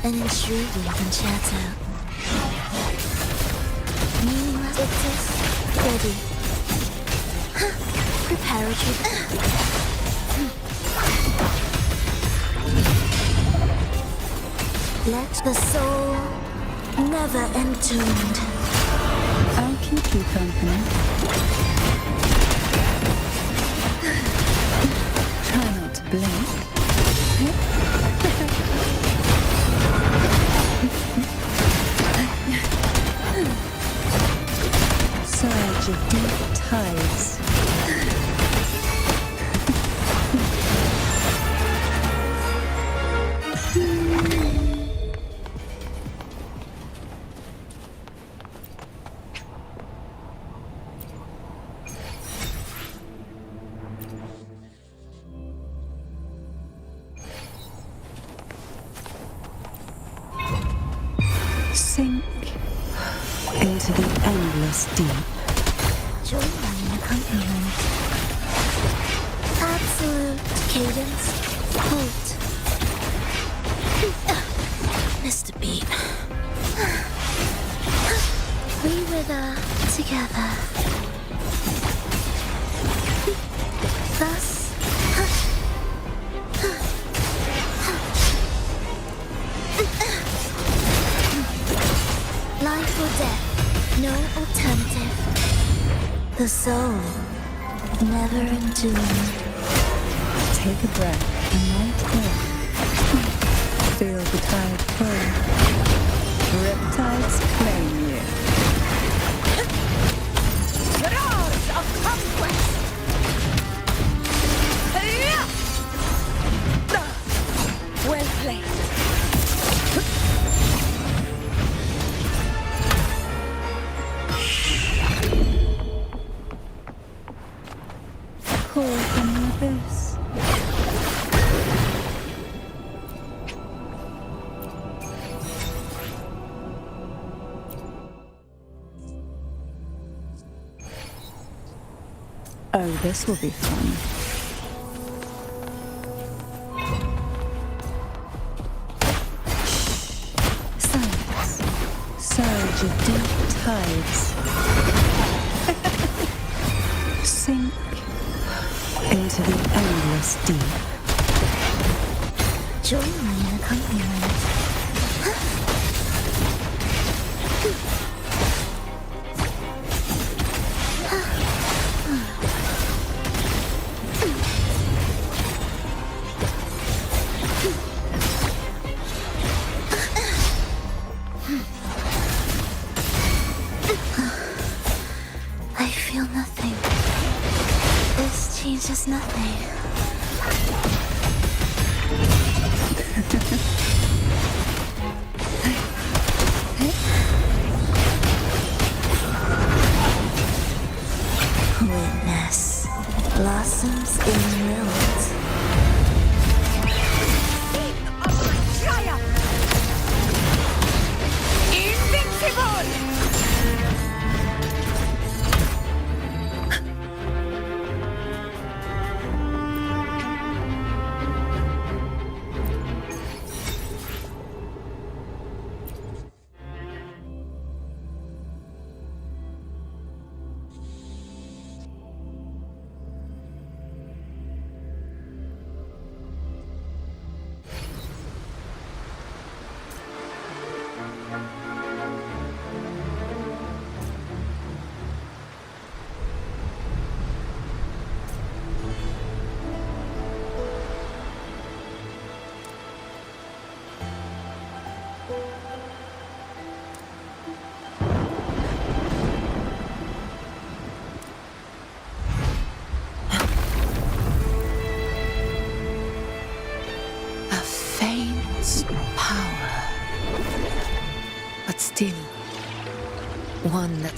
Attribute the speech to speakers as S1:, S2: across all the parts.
S1: An intriguing concerto. Meanwhile, ready. Preparatory. Let the soul never entombed.
S2: keep you company. Try not to blink. Surge of deep tides. Sink into the endless deep.
S1: Join me in accompaniment. Absolute cadence. Halt. Mr. Beat. We wither together. Thus. Life or death, no alternative. The soul, never enduring.
S2: Take a breath and light in. Feel the tide pull. Riptides claim you.
S3: Roars of conquest! Well played.
S2: Call from the abyss. Oh, this will be fun. Silence. Surge of deep tides. Sink into the endless deep.
S1: Join me in accompaniment. I feel nothing. This changes nothing. Witness blossoms in wilt.
S3: Triumph! Invincible!
S4: Power. But still, one that...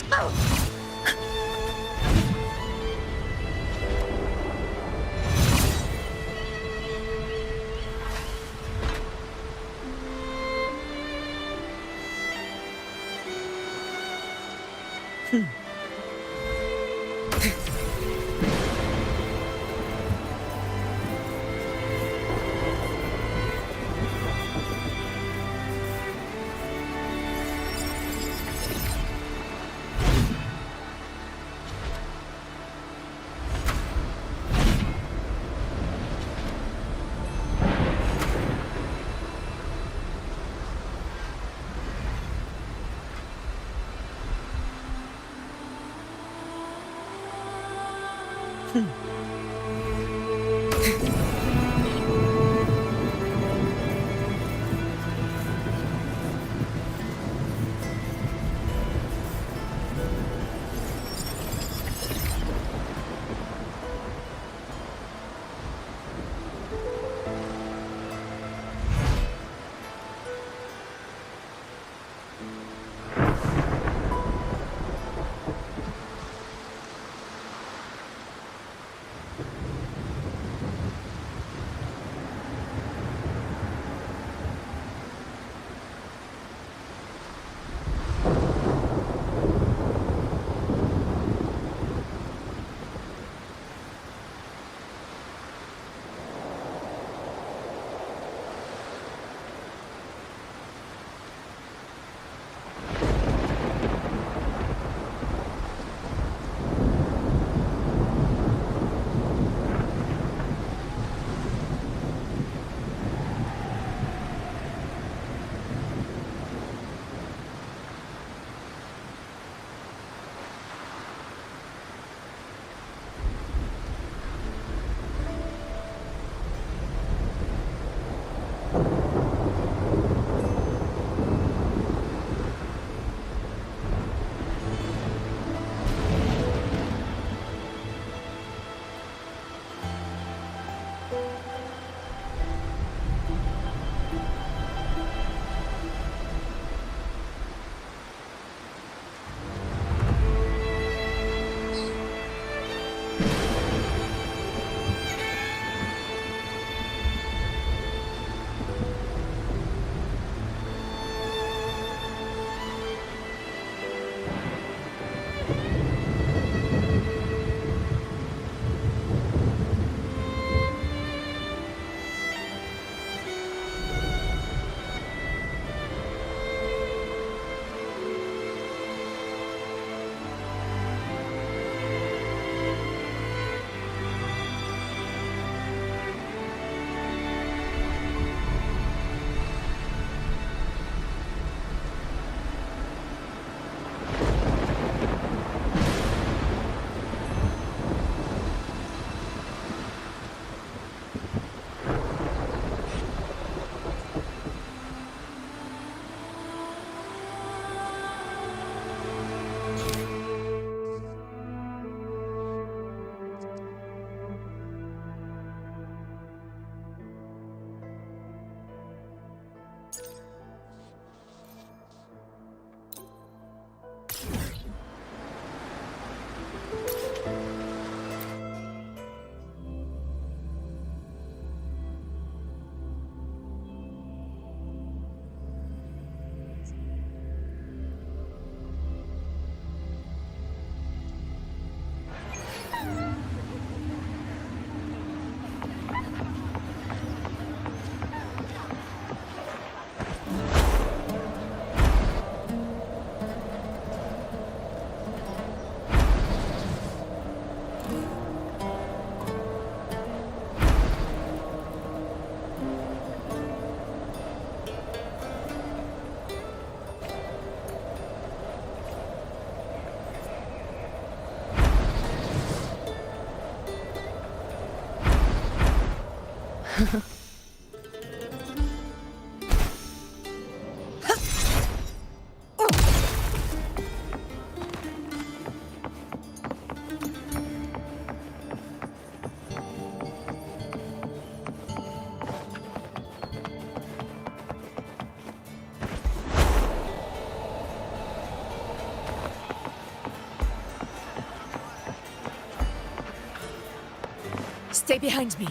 S3: Stay behind me.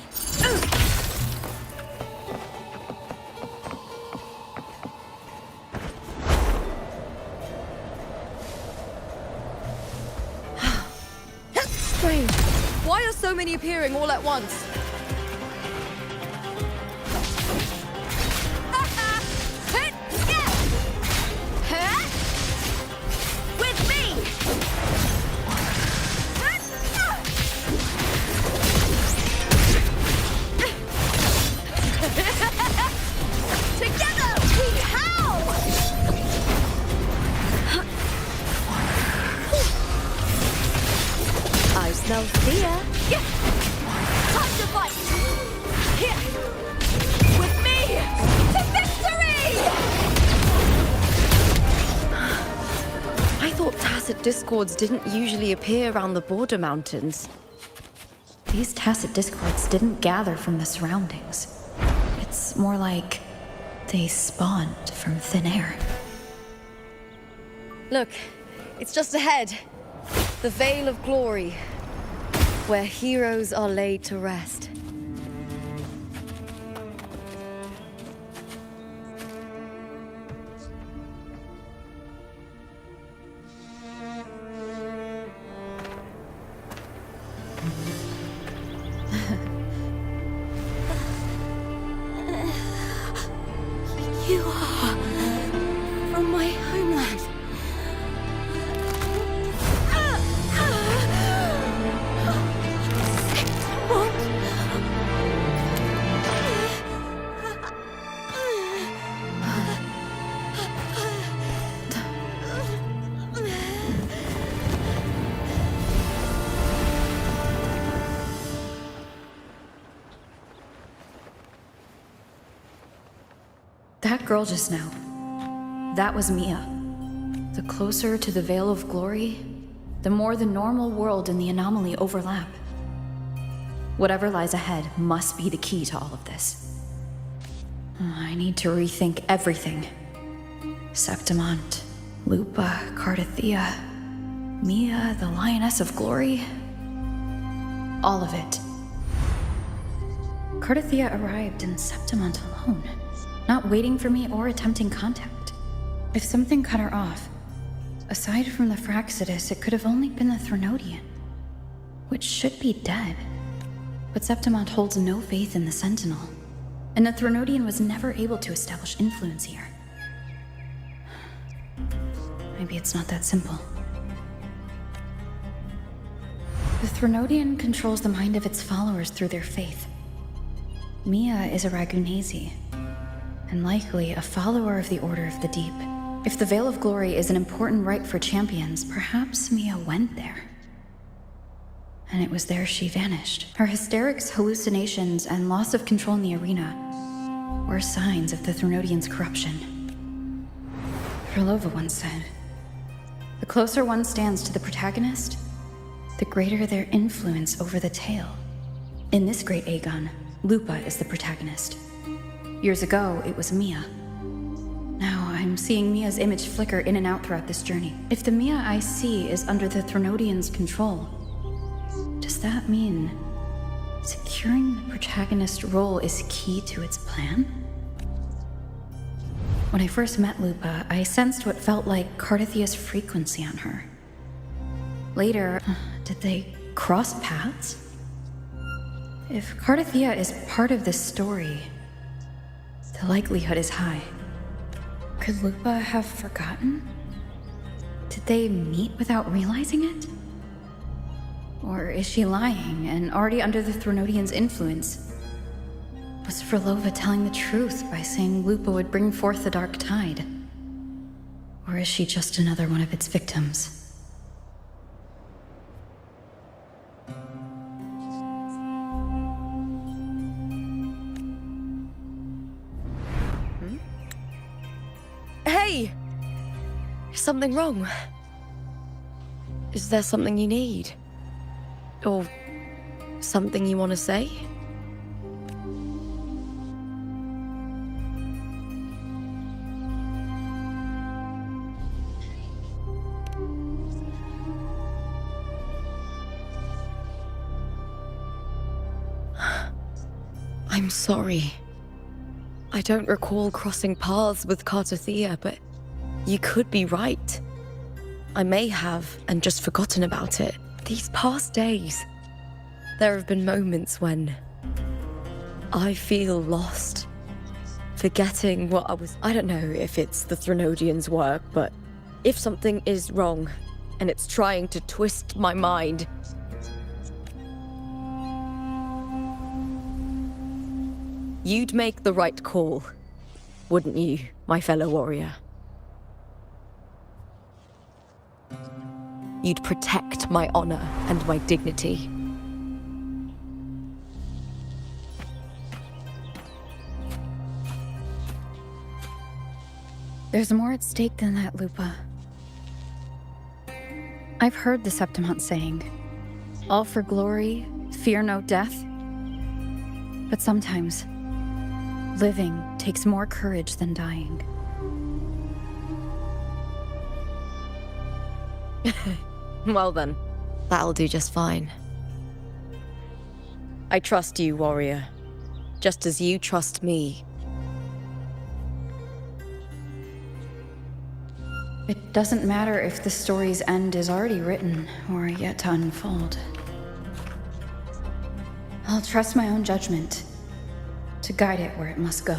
S3: Strange. Why are so many appearing all at once? With me! Together we howl! Eyes no fear. Time to
S4: discords didn't usually appear around the border mountains.
S5: These tacit discords didn't gather from the surroundings. It's more like they spawned from thin air.
S3: Look, it's just ahead. The Veil of Glory, where heroes are laid to rest.
S1: You are from my homeland.
S5: That girl just now, that was Mia. The closer to the Veil of Glory, the more the normal world and the anomaly overlap. Whatever lies ahead must be the key to all of this. I need to rethink everything. Septimont, Lupa, Cardathea, Mia, the Lioness of Glory. All of it. Cardathea arrived in Septimont alone, not waiting for me or attempting contact. If something cut her off, aside from the Fraxidus, it could have only been the Threnodian, which should be dead. But Septimont holds no faith in the Sentinel, and the Threnodian was never able to establish influence here. Maybe it's not that simple. The Threnodian controls the mind of its followers through their faith. Mia is a Ragunasi, and likely a follower of the Order of the Deep. If the Veil of Glory is an important rite for champions, perhaps Mia went there. And it was there she vanished. Her hysterics, hallucinations, and loss of control in the arena were signs of the Threnodian's corruption. Herlova once said, "The closer one stands to the protagonist, the greater their influence over the tale." In this great Aegon, Lupa is the protagonist. Years ago, it was Mia. Now I'm seeing Mia's image flicker in and out throughout this journey. If the Mia I see is under the Threnodian's control, does that mean securing the protagonist role is key to its plan? When I first met Lupa, I sensed what felt like Cardathea's frequency on her. Later, did they cross paths? If Cardathea is part of this story, the likelihood is high. Could Lupa have forgotten? Did they meet without realizing it? Or is she lying and already under the Threnodian's influence? Was Herlova telling the truth by saying Lupa would bring forth the Dark Tide? Or is she just another one of its victims?
S4: Hey! Is something wrong? Is there something you need? Or something you want to say? I'm sorry. I don't recall crossing paths with Cardathea, but you could be right. I may have and just forgotten about it. These past days, there have been moments when I feel lost, forgetting what I was. I don't know if it's the Threnodian's work, but if something is wrong and it's trying to twist my mind, you'd make the right call, wouldn't you, my fellow warrior? You'd protect my honor and my dignity.
S5: There's more at stake than that, Lupa. I've heard the Septimont saying, all for glory, fear no death. But sometimes, living takes more courage than dying.
S4: Well then, that'll do just fine. I trust you, warrior. Just as you trust me.
S5: It doesn't matter if the story's end is already written or yet to unfold. I'll trust my own judgment to guide it where it must go.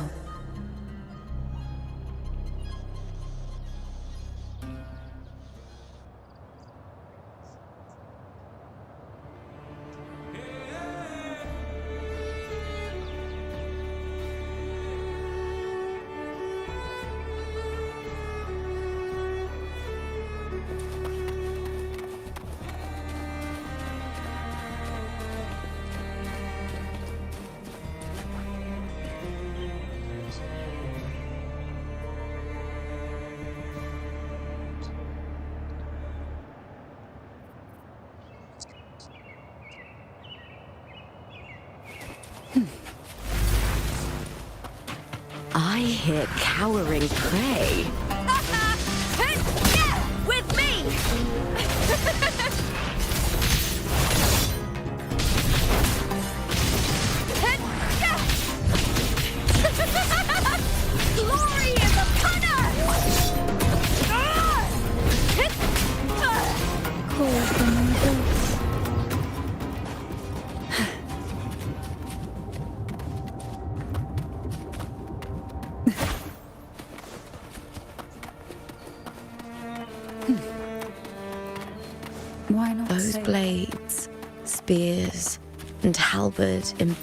S4: I hear cowering prey.
S3: With me! Glory is upon us!
S5: Cold from my boots. Why not
S4: Those
S5: say-
S4: blades, spears, and halberd in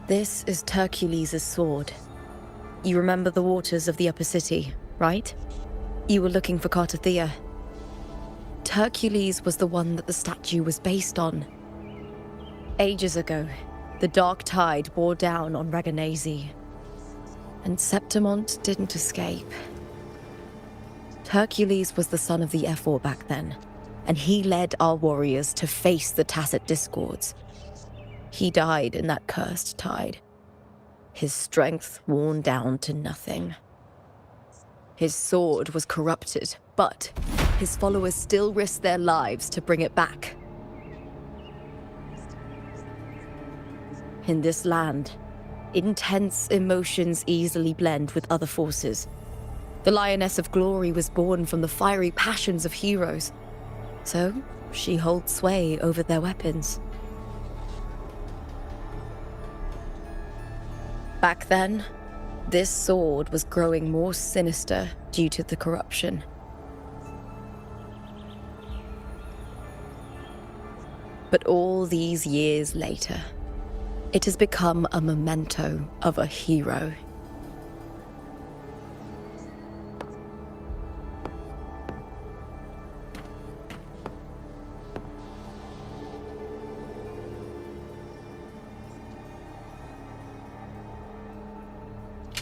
S4: This is Hercules' sword. You remember the waters of the upper city, right? You were looking for Cartothea. Hercules was the one that the statue was based on. Ages ago, the dark tide bore down on Raganese, and Septimont didn't escape. Hercules was the son of the Ephor back then, and he led our warriors to face the Tacit Discords. He died in that cursed tide, his strength worn down to nothing. His sword was corrupted, but his followers still risked their lives to bring it back. In this land, intense emotions easily blend with other forces. The Lioness of Glory was born from the fiery passions of heroes, so she holds sway over their weapons. Back then, this sword was growing more sinister due to the corruption. But all these years later, it has become a memento of a hero.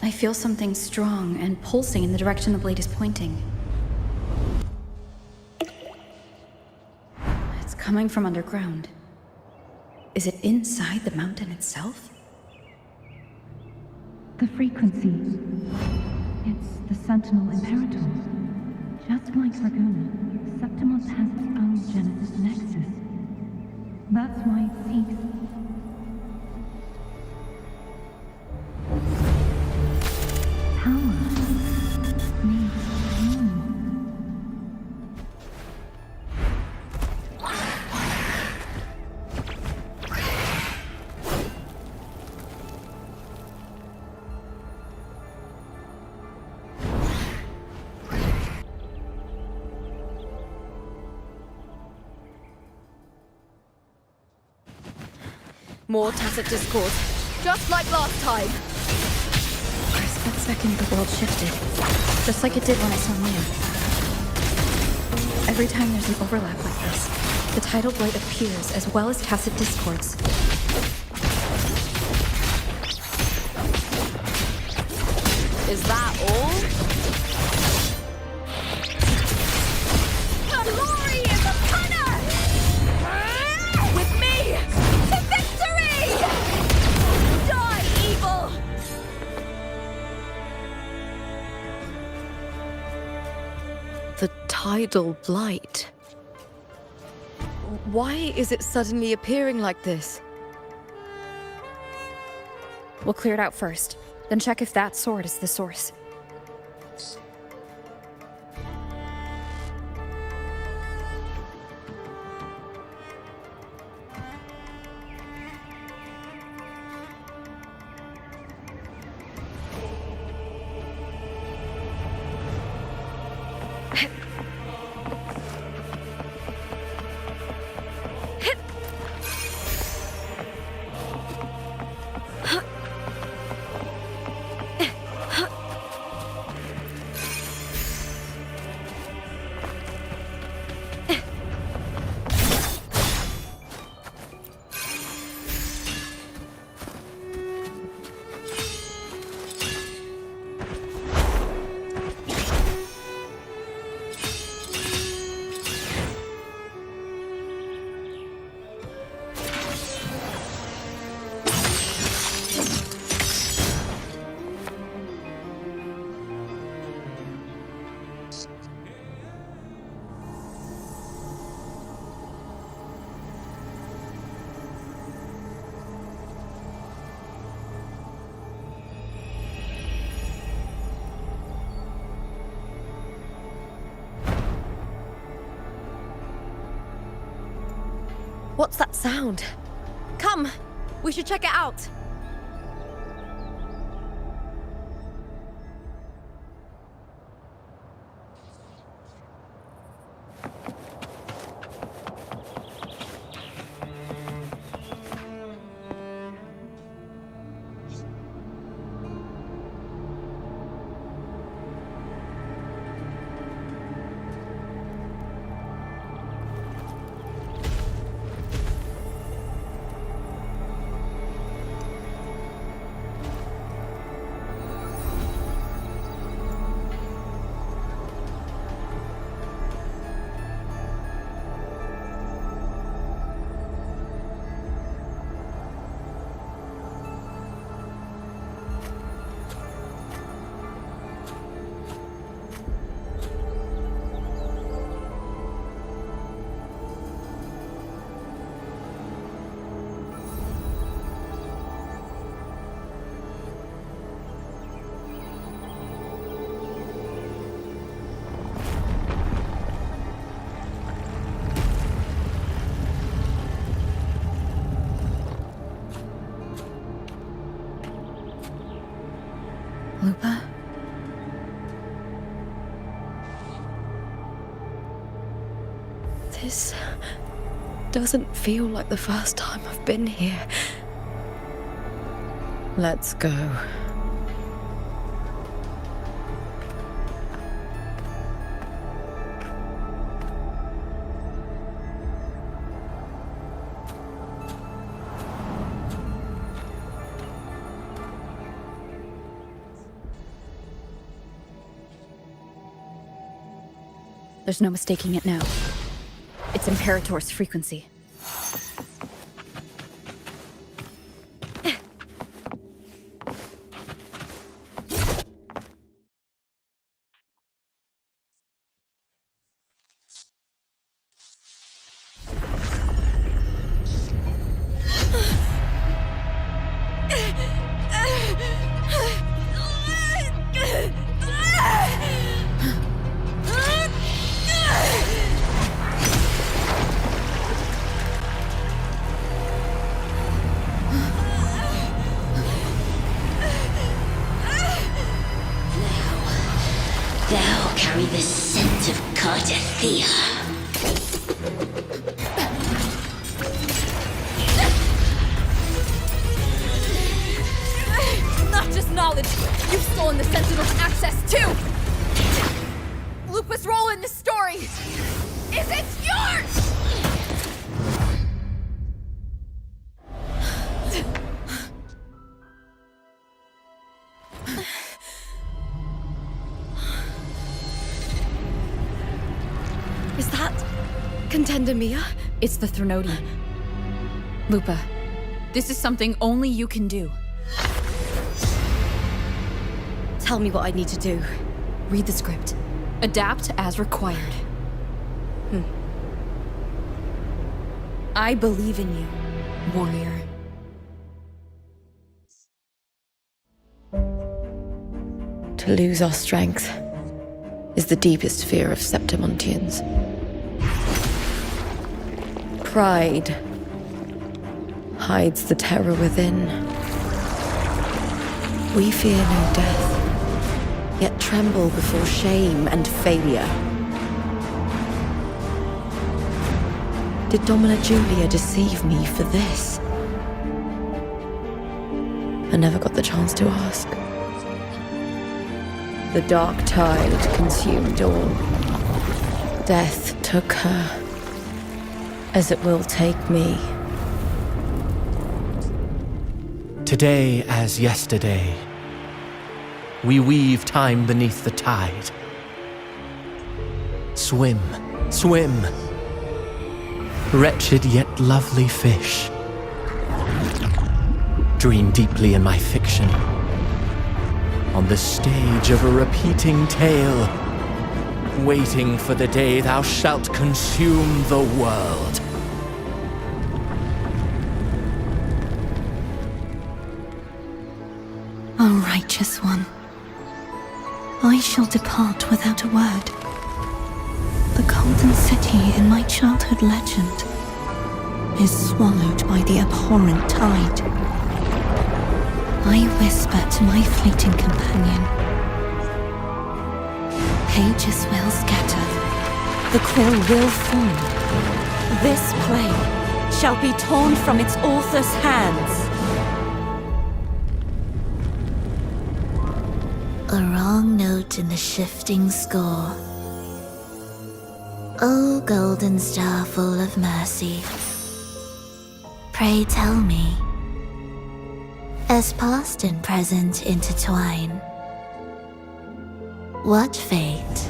S5: I feel something strong and pulsing in the direction the blade is pointing. It's coming from underground. Is it inside the mountain itself?
S6: The frequency. It's the Sentinel Imperator. Just like Raguna, Septimont has its own Genesis Nexus. That's why it seeks. Power needs room.
S3: More tacit discord, just like last time.
S5: For a split second, the world shifted. Just like it did when I saw Mia. Every time there's an overlap like this, the tidal blight appears as well as tacit discords.
S3: Is that all? Glory is upon us! With me, to victory! Die, evil! The tidal blight. Why is it suddenly appearing like this?
S5: We'll clear it out first, then check if that sword is the source.
S3: What's that sound? Come, we should check it out.
S5: Lupa?
S4: This doesn't feel like the first time I've been here. Let's go.
S5: There's no mistaking it now. It's Imperator's frequency.
S4: contender, Mia?
S7: It's the Threnodian. Lupa, this is something only you can do.
S4: Tell me what I need to do. Read the script.
S7: Adapt as required. I believe in you, warrior.
S4: To lose our strength is the deepest fear of Septimontians. Pride hides the terror within. We fear no death, yet tremble before shame and failure. Did Domina Julia deceive me for this? I never got the chance to ask. The dark tide consumed all. Death took her, as it will take me.
S8: Today as yesterday, we weave time beneath the tide. Swim, swim, wretched yet lovely fish. Dream deeply in my fiction, on the stage of a repeating tale, waiting for the day thou shalt consume the world.
S6: O righteous one, I shall depart without a word. The golden city in my childhood legend is swallowed by the abhorrent tide. I whisper to my fleeting companion. Pages will scatter, the quill will fall. This play shall be torn from its author's hands.
S1: A wrong note in the shifting score. O golden star full of mercy, pray tell me, as past and present intertwine, what fate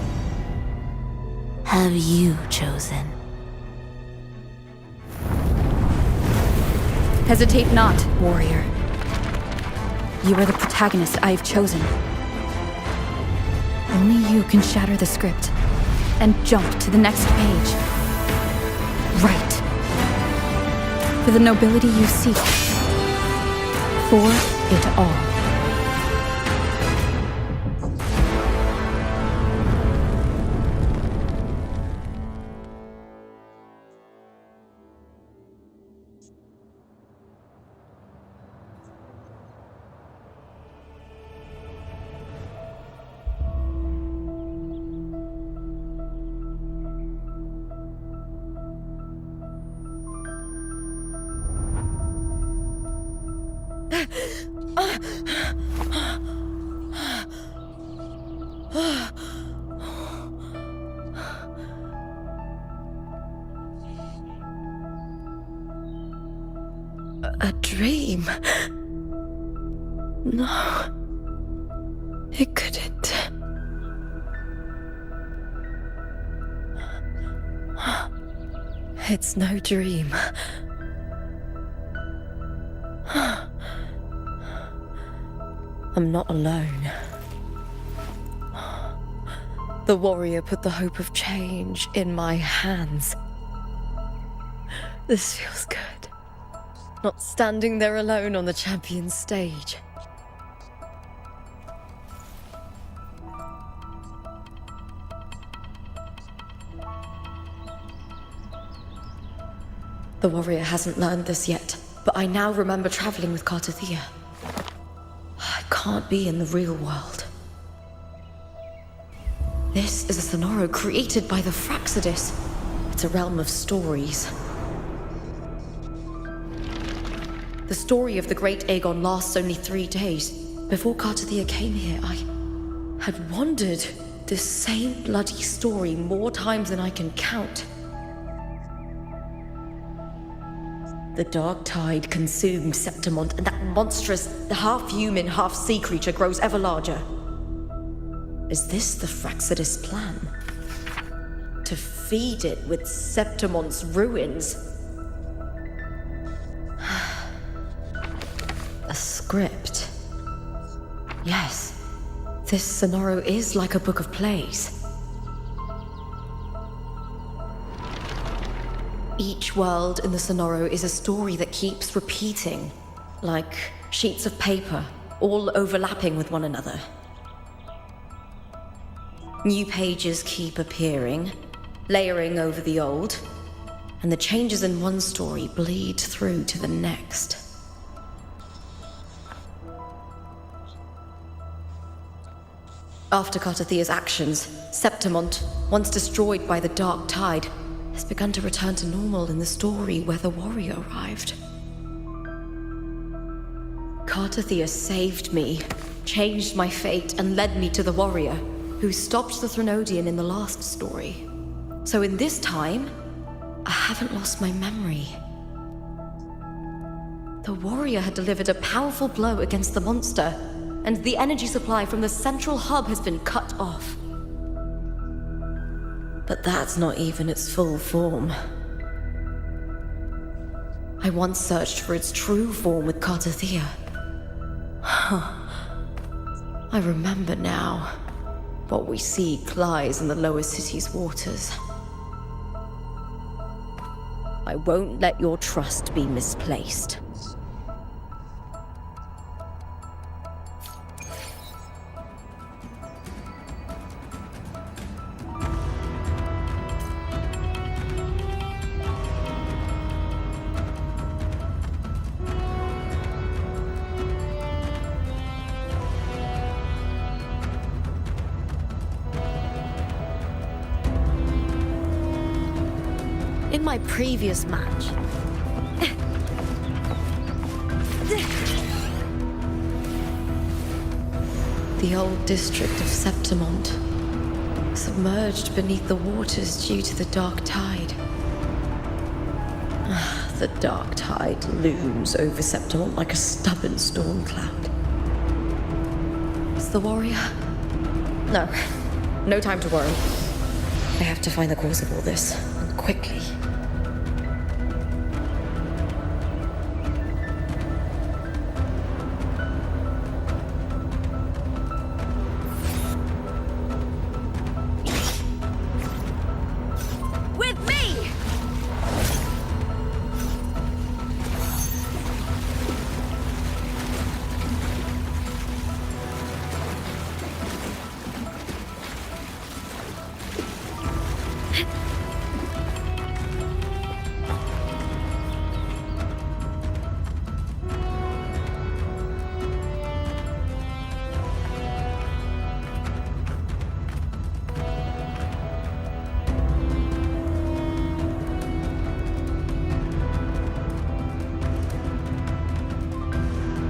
S1: have you chosen?
S7: Hesitate not, warrior. You are the protagonist I have chosen. Only you can shatter the script and jump to the next page. Right. For the nobility you seek. For it all.
S4: A dream? No. It couldn't. It's no dream. I'm not alone. The warrior put the hope of change in my hands. This feels good. Not standing there alone on the champion's stage. The warrior hasn't learned this yet, but I now remember traveling with Cartothea. I can't be in the real world. This is a Sonoro created by the Fraxidus. It's a realm of stories. The story of the great Aegon lasts only 3 days. Before Cartothea came here, I had wandered this same bloody story more times than I can count. The dark tide consumes Septimont, and that monstrous, half-human, half-sea creature grows ever larger. Is this the Fraxidus plan? To feed it with Septimont's ruins. A script. Yes, this Sonoro is like a book of plays. Each world in the Sonoro is a story that keeps repeating, like sheets of paper, all overlapping with one another. New pages keep appearing, layering over the old, and the changes in one story bleed through to the next. After Cartathea's actions, Septimont, once destroyed by the Dark Tide, has begun to return to normal in the story where the warrior arrived. Cartathea saved me, changed my fate, and led me to the warrior, who stopped the Threnodian in the last story. So in this time, I haven't lost my memory. The warrior had delivered a powerful blow against the monster, and the energy supply from the central hub has been cut off. But that's not even its full form. I once searched for its true form with Cartathea. I remember now. What we seek lies in the lower city's waters. I won't let your trust be misplaced. In my previous match, the old district of Septimont, submerged beneath the waters due to the Dark Tide. The Dark Tide looms over Septimont like a stubborn storm cloud. Is the warrior? No time to worry. I have to find the cause of all this, and quickly.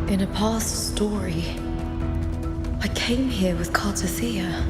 S4: In a past story, I came here with Cartathea.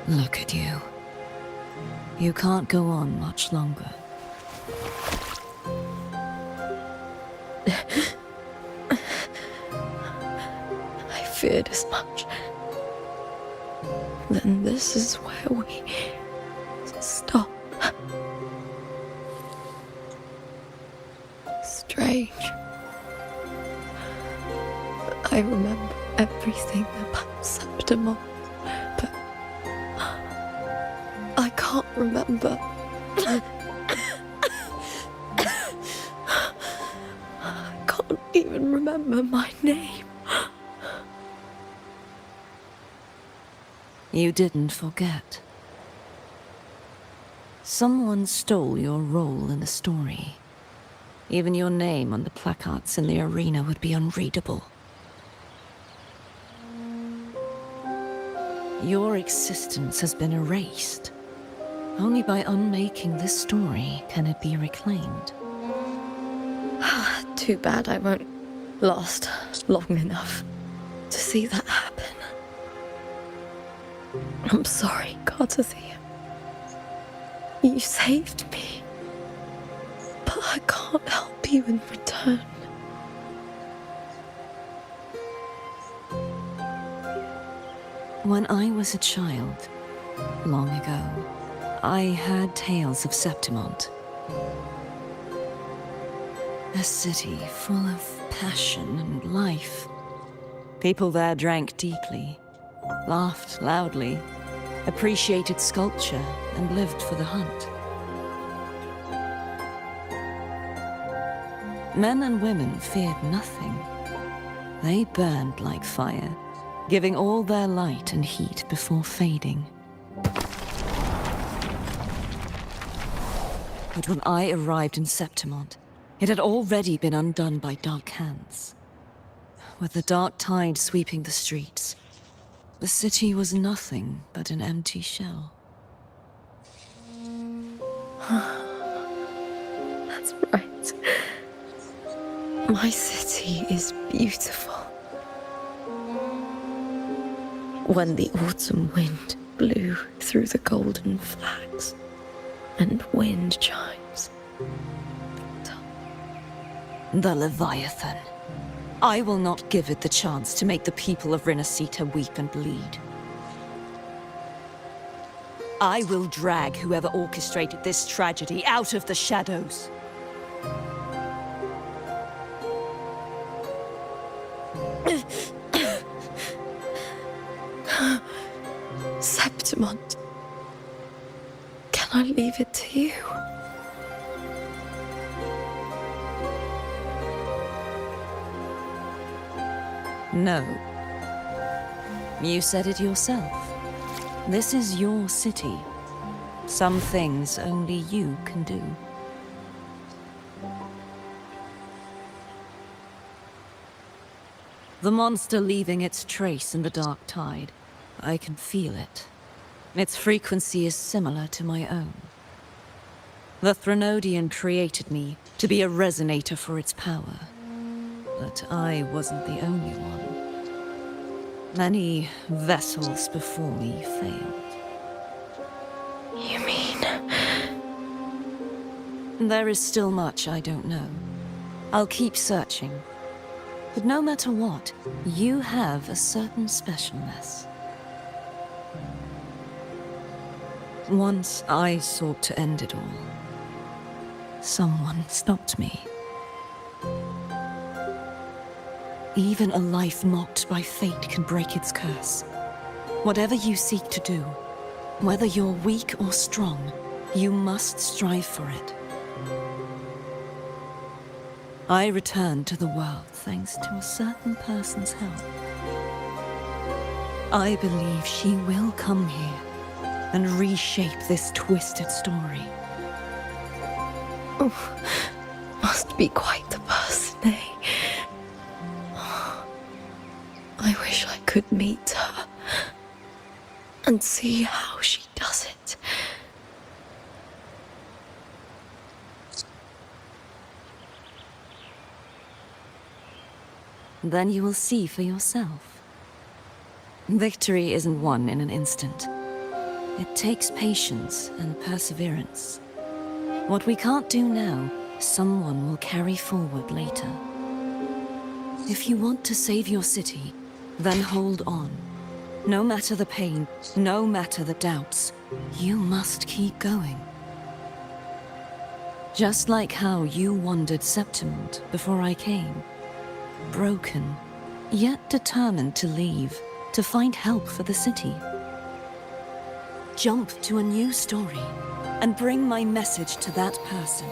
S6: Look at you. You can't go on much longer.
S4: I feared as much. Then this is where we stop. Strange. I remember everything about Septimont, but I can't remember even remember my name.
S2: You didn't forget. Someone stole your role in the story. Even your name on the placards in the arena would be unreadable. Your existence has been erased. Only by unmaking this story can it be reclaimed.
S4: Too bad I won't last long enough to see that happen. I'm sorry, Cartothea. You saved me. But I can't help you in return.
S2: When I was a child, long ago, I had tales of Septimont. A city full of passion and life. People there drank deeply, laughed loudly, appreciated sculpture, and lived for the hunt. Men and women feared nothing. They burned like fire, giving all their light and heat before fading. But when I arrived in Septimont, it had already been undone by dark hands. With the dark tide sweeping the streets, the city was nothing but an empty shell.
S4: That's right. My city is beautiful. When the autumn wind blew through the golden flags and wind chimes.
S2: The Leviathan. I will not give it the chance to make the people of Rinasita weep and bleed. I will drag whoever orchestrated this tragedy out of the shadows.
S4: Septimont. Can I leave it to you?
S2: No. You said it yourself. This is your city. Some things only you can do. The monster leaving its trace in the dark tide. I can feel it. Its frequency is similar to my own. The Threnodian created me to be a resonator for its power. But I wasn't the only one. Many vessels before me failed.
S4: You mean?
S2: There is still much I don't know. I'll keep searching. But no matter what, you have a certain specialness. Once I sought to end it all. Someone stopped me. Even a life mocked by fate can break its curse. Whatever you seek to do, whether you're weak or strong, you must strive for it. I returned to the world thanks to a certain person's help. I believe she will come here and reshape this twisted story.
S4: Oh, must be quite the person, eh? I wish I could meet her and see how she does it.
S2: Then you will see for yourself. Victory isn't won in an instant. It takes patience and perseverance. What we can't do now, someone will carry forward later. If you want to save your city, then hold on. No matter the pain, no matter the doubts, you must keep going. Just like how you wandered Septimont before I came. Broken, yet determined to leave, to find help for the city. Jump to a new story, and bring my message to that person.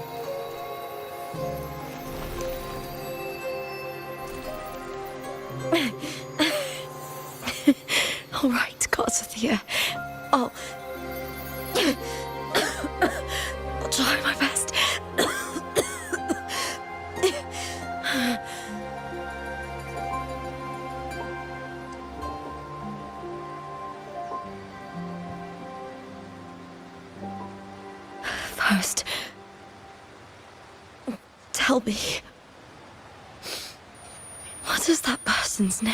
S4: All right, Garcia. I'll try my best. First, tell me, what is that person's name?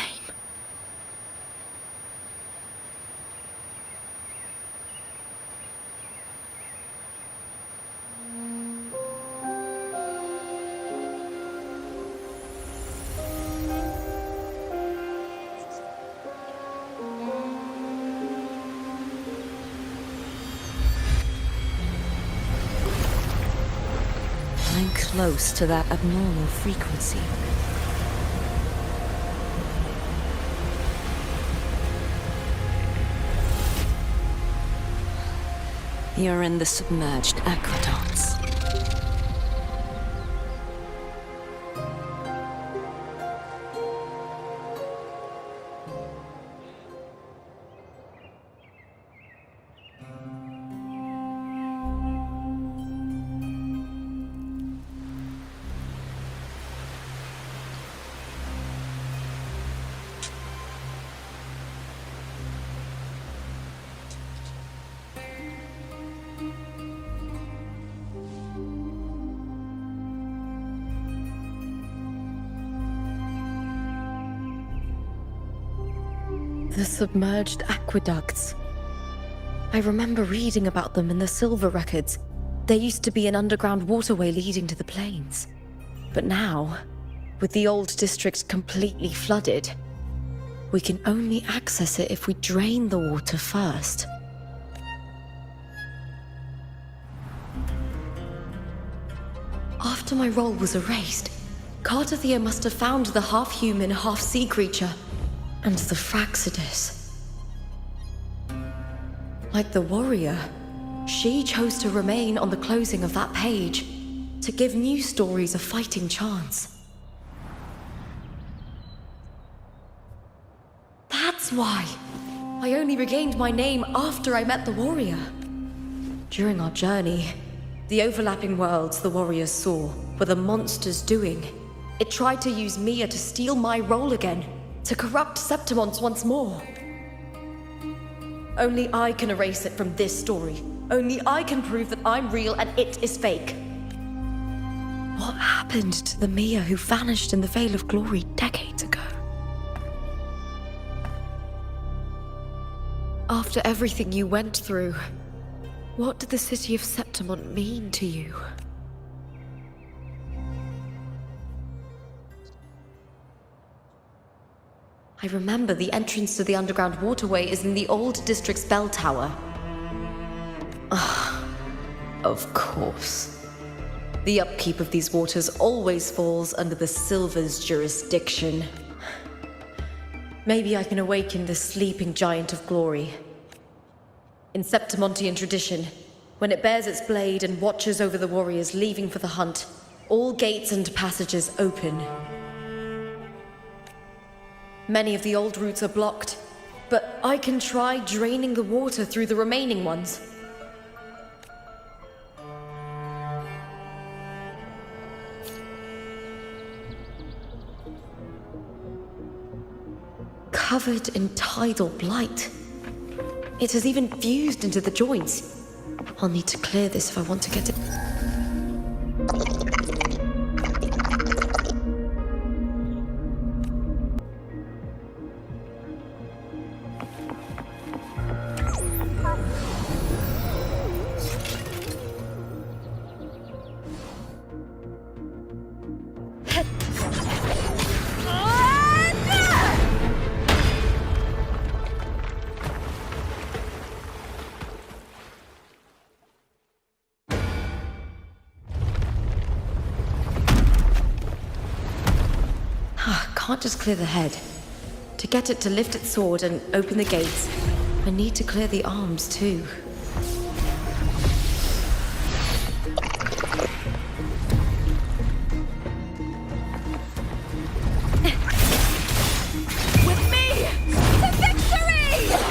S2: I'm close to that abnormal frequency. You're in the submerged aqueducts.
S4: The submerged aqueducts. I remember reading about them in the Silver records. There used to be an underground waterway leading to the plains. But now, with the old district completely flooded, we can only access it if we drain the water first. After my role was erased, Cartathea must have found the half-human, half-sea creature and the Fraxidus. Like the warrior, she chose to remain on the closing of that page to give new stories a fighting chance. That's why I only regained my name after I met the warrior. During our journey, the overlapping worlds the warriors saw were the monster's doing. It tried to use Mia to steal my role again, to corrupt Septimont once more. Only I can erase it from this story. Only I can prove that I'm real and it is fake. What happened to the Mia who vanished in the Veil of Glory decades ago? After everything you went through, what did the city of Septimont mean to you? I remember the entrance to the underground waterway is in the old district's bell tower. Ah, of course. The upkeep of these waters always falls under the Silver's jurisdiction. Maybe I can awaken the sleeping giant of glory. In Septimontian tradition, when it bears its blade and watches over the warriors leaving for the hunt, all gates and passages open. Many of the old routes are blocked, but I can try draining the water through the remaining ones. Covered in tidal blight. It has even fused into the joints. I'll need to clear this if I want to get it. Can't just clear the head. To get it to lift its sword and open the gates, I need to clear the arms too.
S3: With me to victory!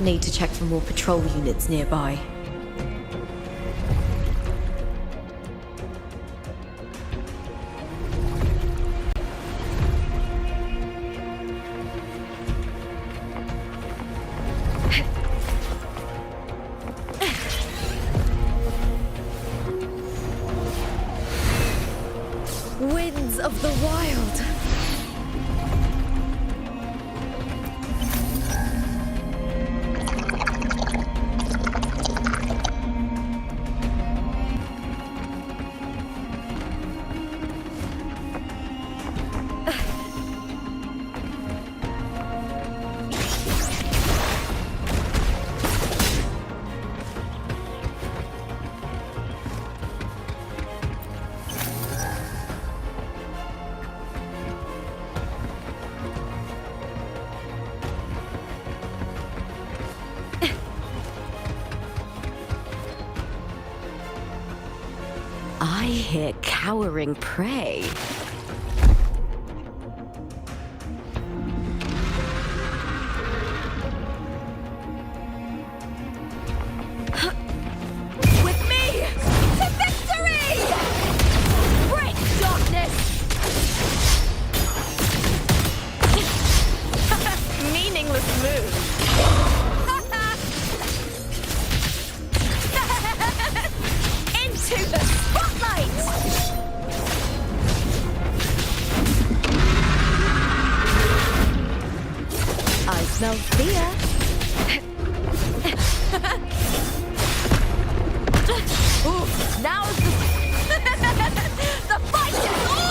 S4: need to check for more patrol units nearby.
S3: Winds of the wild.
S4: I hear cowering prey.
S3: With me to victory! Break darkness!
S4: Meaningless move.
S3: Into the spotlight!
S4: I smell fear.
S3: Ooh, now's the... the fight is on!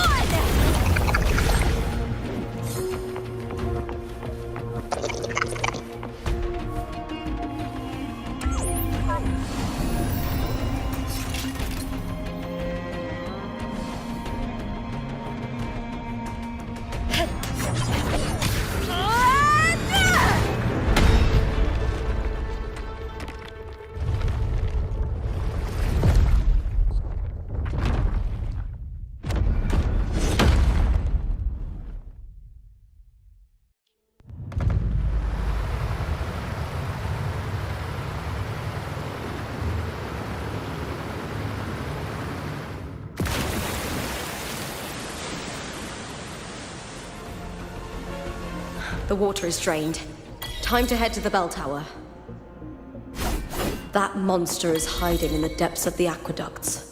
S4: The water is drained. Time to head to the bell tower. That monster is hiding in the depths of the aqueducts.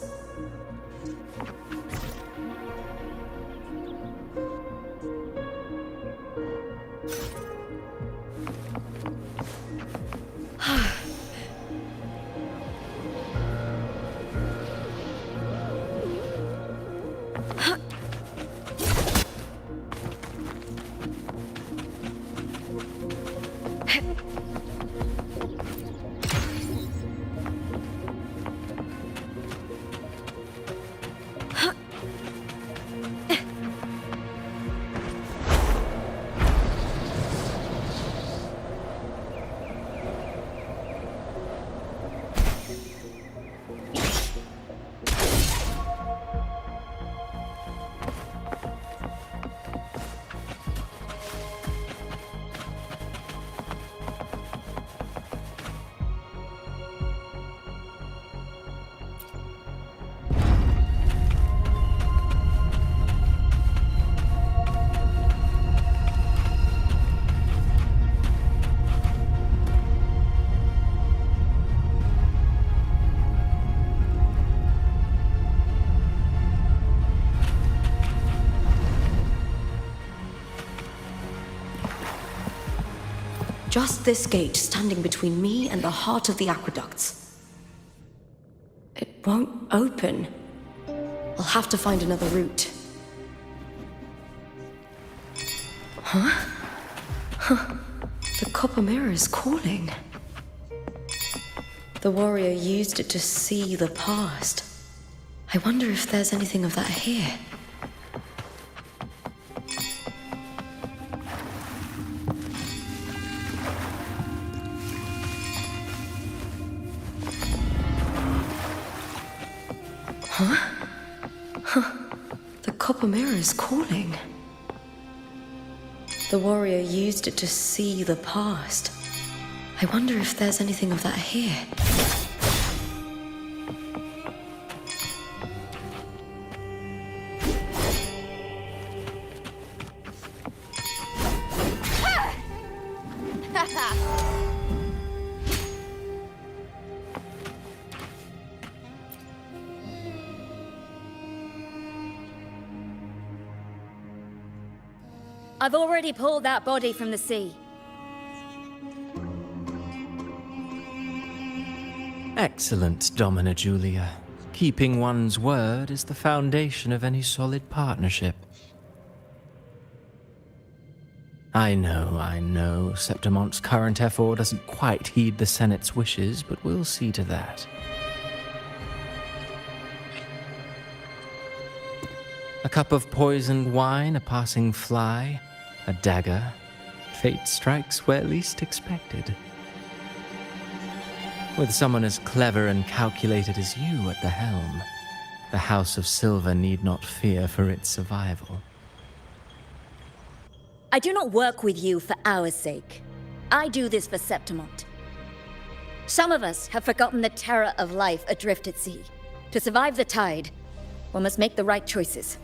S4: Just this gate standing between me and the heart of the aqueducts. It won't open. I'll have to find another route. Huh? The copper mirror is calling. The warrior used it to see the past. I wonder if there's anything of that here. The copper mirror is calling. The warrior used it to see the past. I wonder if there's anything of that here.
S9: I've already pulled that body from the sea.
S8: Excellent, Domina Julia. Keeping one's word is the foundation of any solid partnership. I know, Septimont's current effort doesn't quite heed the Senate's wishes, but we'll see to that. A cup of poisoned wine, a passing fly, a dagger. Fate strikes where least expected. With someone as clever and calculated as you at the helm, the House of Silver need not fear for its survival.
S9: I do not work with you for our sake. I do this for Septimont. Some of us have forgotten the terror of life adrift at sea. To survive the tide, one must make the right choices.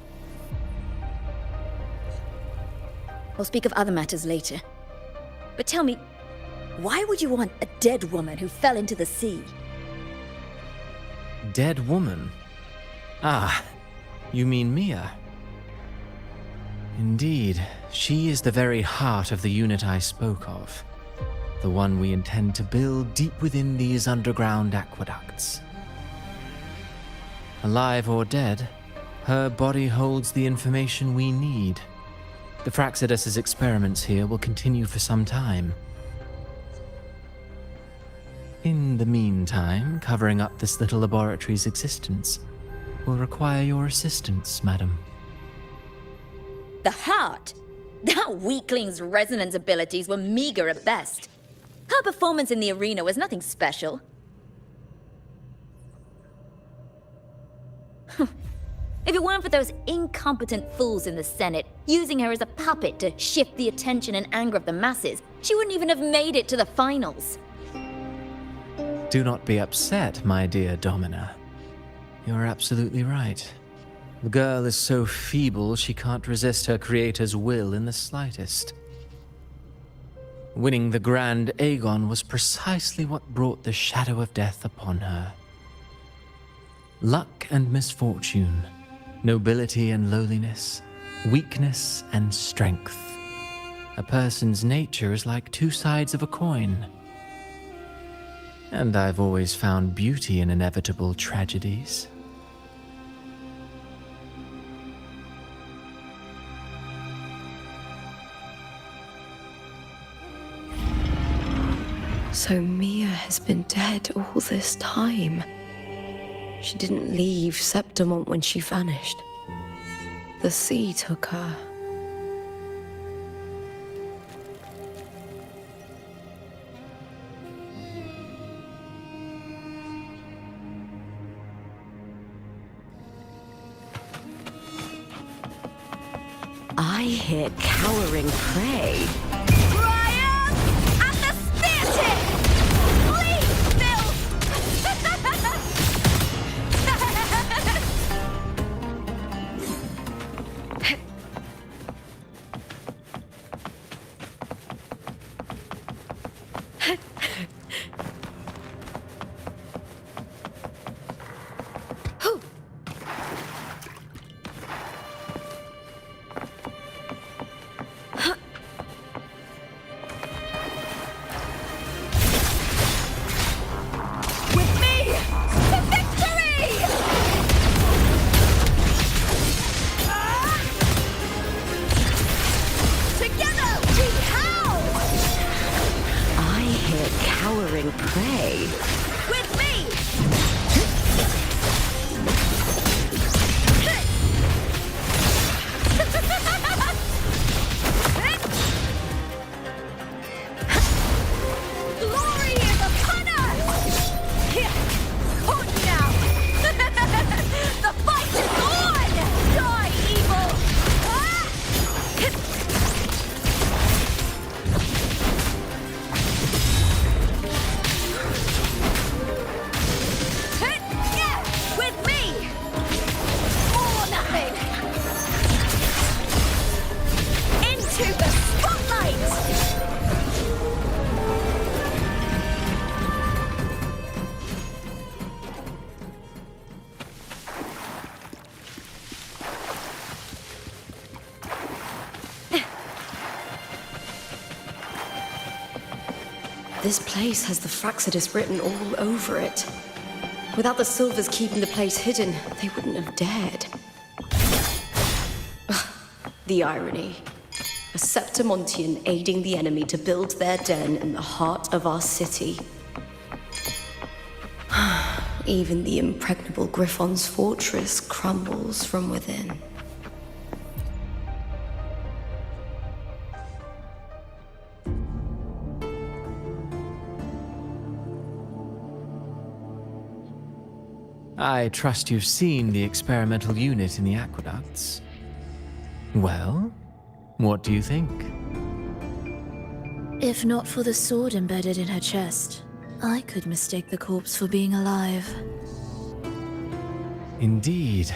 S9: We'll speak of other matters later. But tell me, why would you want a dead woman who fell into the sea?
S8: Dead woman? Ah, you mean Mia? Indeed, she is the very heart of the unit I spoke of. The one we intend to build deep within these underground aqueducts. Alive or dead, her body holds the information we need. The Fraxidus' experiments here will continue for some time. In the meantime, covering up this little laboratory's existence will require your assistance, madam.
S9: The heart? That weakling's resonance abilities were meager at best. Her performance in the arena was nothing special. If it weren't for those incompetent fools in the Senate using her as a puppet to shift the attention and anger of the masses, she wouldn't even have made it to the finals.
S8: Do not be upset, my dear Domina. You're absolutely right. The girl is so feeble she can't resist her creator's will in the slightest. Winning the Grand Aegon was precisely what brought the shadow of death upon her. Luck and misfortune, nobility and lowliness, weakness and strength. A person's nature is like two sides of a coin. And I've always found beauty in inevitable tragedies.
S4: So Mia has been dead all this time. She didn't leave Septimont when she vanished. The sea took her.
S2: I hear cowering prey.
S9: Brian! At the spear tip! Please, Bill!
S2: Cowering prey.
S9: With me! Glory is upon us! Here, caught you now! The fight is on! Die, evil!
S4: This place has the Fraxidus written all over it. Without the Silvers keeping the place hidden, they wouldn't have dared. Ugh, the irony. A Septimontian aiding the enemy to build their den in the heart of our city. Even the impregnable Griffon's fortress crumbles from within.
S8: I trust you've seen the experimental unit in the aqueducts. Well, what do you think?
S1: If not for the sword embedded in her chest, I could mistake the corpse for being alive.
S8: Indeed.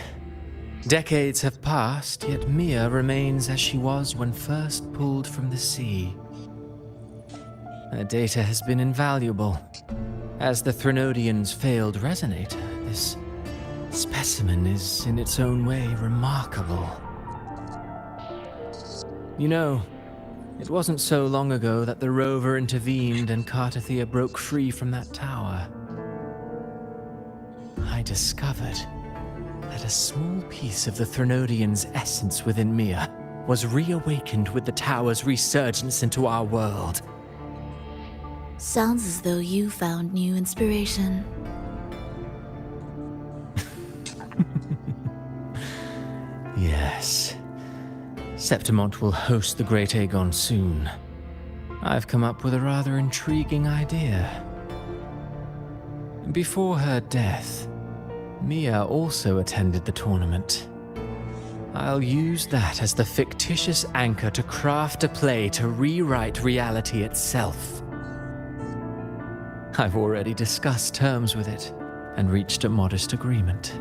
S8: Decades have passed, yet Mia remains as she was when first pulled from the sea. Her data has been invaluable. As the Threnodian's failed resonator, this specimen is in its own way remarkable. You know, it wasn't so long ago that the rover intervened and Cartathea broke free from that tower. I discovered that a small piece of the Threnodian's essence within Mia was reawakened with the tower's resurgence into our world.
S1: Sounds as though you found new inspiration.
S8: Yes. Septimont will host the Great Aegon soon. I've come up with a rather intriguing idea. Before her death, Mia also attended the tournament. I'll use that as the fictitious anchor to craft a play to rewrite reality itself. I've already discussed terms with it and reached a modest agreement.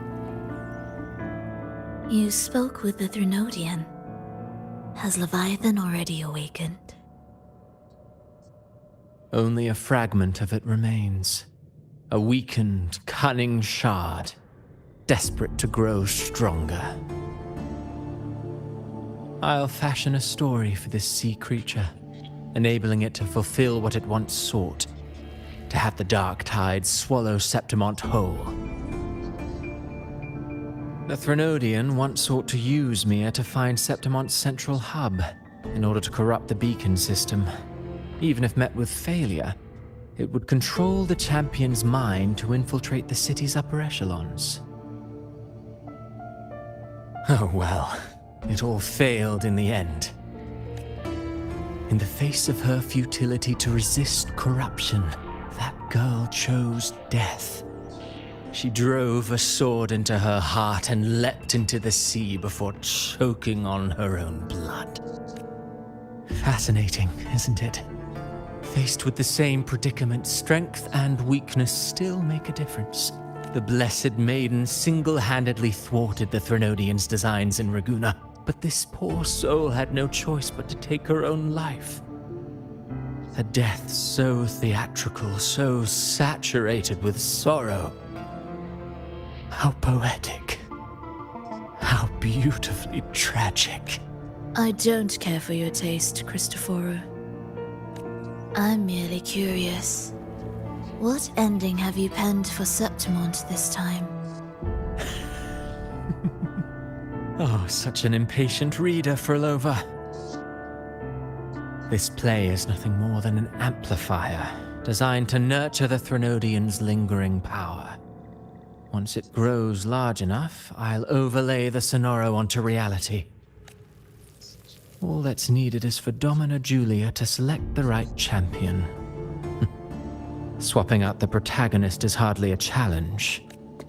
S1: You spoke with the Threnodian. Has Leviathan already awakened?
S8: Only a fragment of it remains. A weakened, cunning shard, desperate to grow stronger. I'll fashion a story for this sea creature, enabling it to fulfill what it once sought, to have the dark tide swallow Septimont whole. The Threnodian once sought to use Mia to find Septimont's central hub in order to corrupt the beacon system. Even if met with failure, it would control the champion's mind to infiltrate the city's upper echelons. Oh well, it all failed in the end. In the face of her futility to resist corruption, that girl chose death. She drove a sword into her heart and leapt into the sea before choking on her own blood. Fascinating, isn't it? Faced with the same predicament, strength and weakness still make a difference. The Blessed Maiden single-handedly thwarted the Threnodian's designs in Raguna, but this poor soul had no choice but to take her own life. A death so theatrical, so saturated with sorrow. How poetic. How beautifully tragic.
S1: I don't care for your taste, Cristoforo. I'm merely curious. What ending have you penned for Septimont this time?
S8: Oh, such an impatient reader, Frolova. This play is nothing more than an amplifier, designed to nurture the Threnodian's lingering power. Once it grows large enough, I'll overlay the Sonoro onto reality. All that's needed is for Domina Julia to select the right champion. Swapping out the protagonist is hardly a challenge.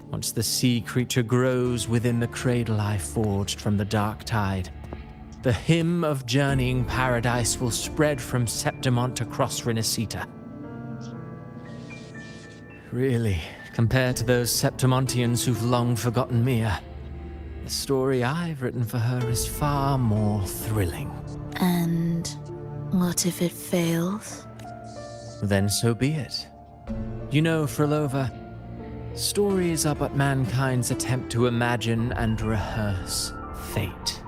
S8: Once the sea creature grows within the cradle I forged from the dark tide, the hymn of journeying paradise will spread from Septimont across Renacita. Really, compared to those Septimontians who've long forgotten Mia, the story I've written for her is far more thrilling.
S1: And what if it fails?
S8: Then so be it. You know, Frolova, stories are but mankind's attempt to imagine and rehearse fate.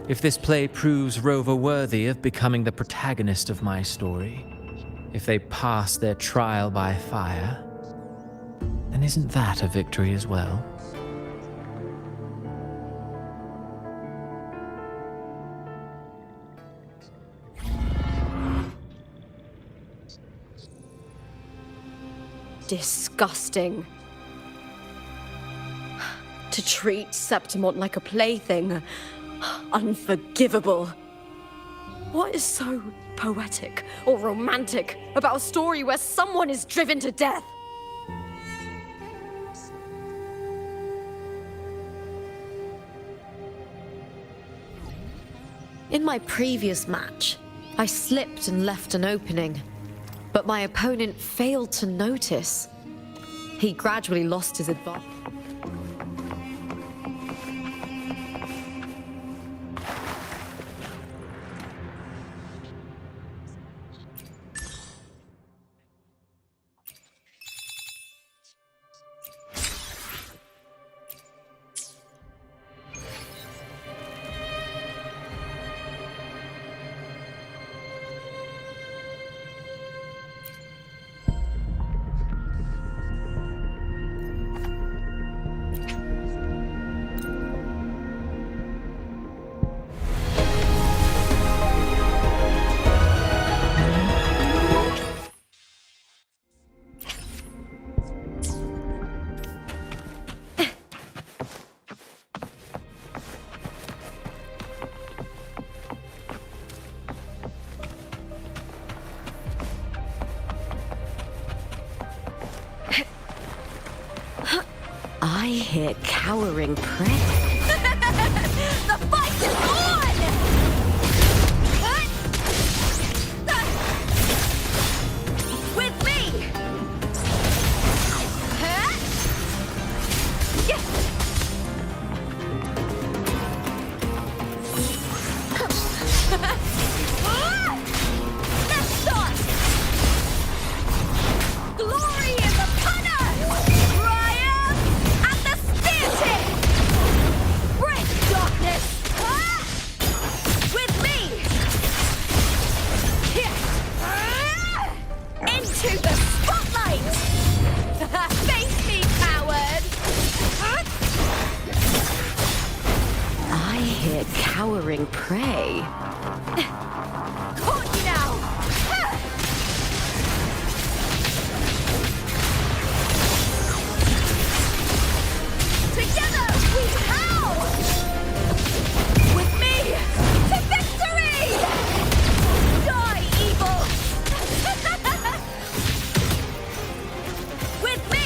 S8: If this play proves Rover worthy of becoming the protagonist of my story, If they pass their trial by fire, then isn't that a victory as well?
S4: Disgusting. To treat Septimont like a plaything. Unforgivable. What is so poetic or romantic about a story where someone is driven to death? In my previous match, I slipped and left an opening, but my opponent failed to notice. He gradually lost his advantage. I hear cowering prey.
S3: The fight is on! With me! Let's start! Glory is upon us! Triumph at the spear tip! Break darkness! With me! Into the spotlight! Face me, coward!
S4: I hear cowering prey.
S3: Caught you now! Together we howl! With me to victory! Die, evil! With me!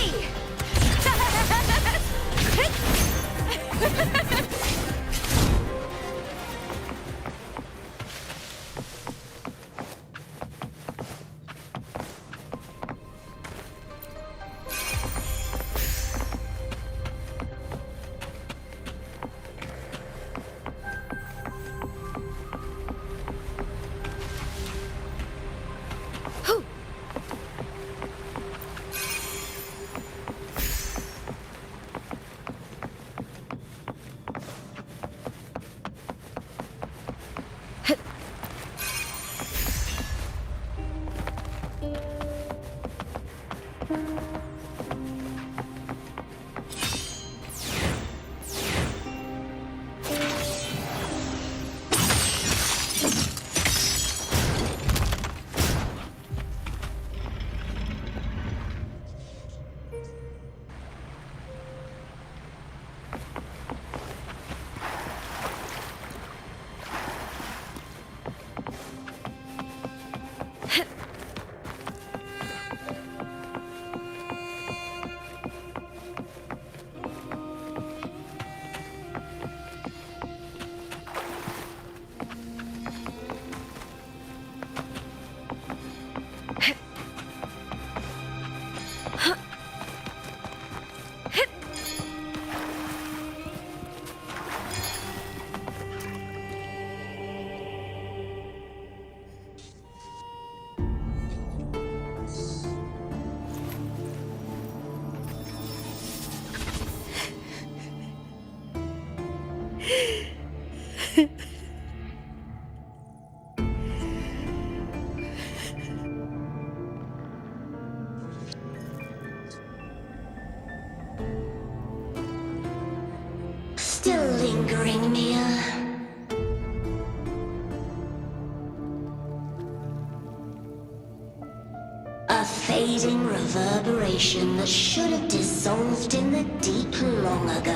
S10: fading reverberation that should have dissolved in the deep long ago.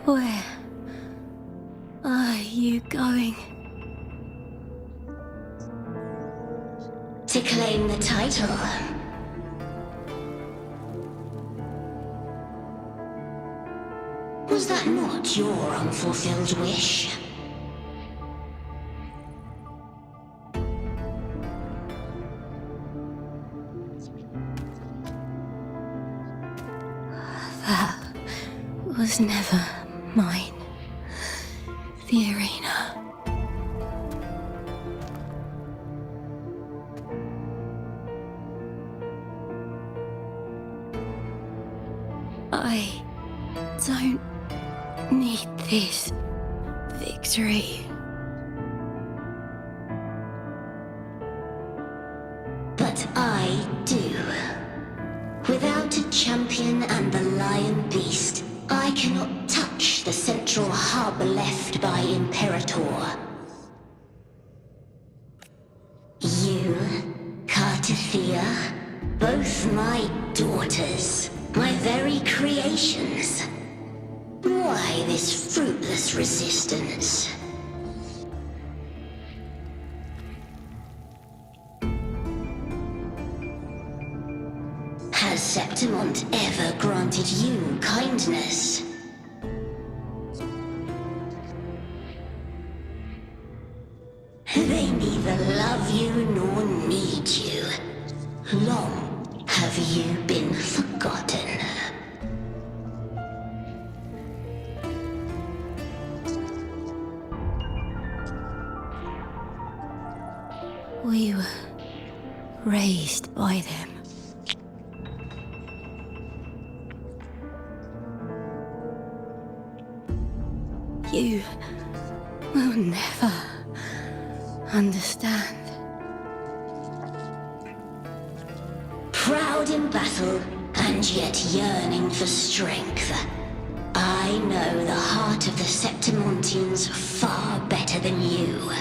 S6: Where are you going?
S10: To claim the title. Was that not your unfulfilled wish?
S6: That was never mine. The arena. I don't need this victory.
S10: But I do. Without a champion and the lion beast, I cannot touch the central hub left by Imperator. You, Cartathea, both my daughters, my very creations. Why this fruitless resistance? Has Septimont ever granted you kindness? They neither love you nor need you. Long have you been forgotten.
S6: We were raised by them. You will never understand.
S10: Proud in battle, and yet yearning for strength. I know the heart of the Septimontians far better than you.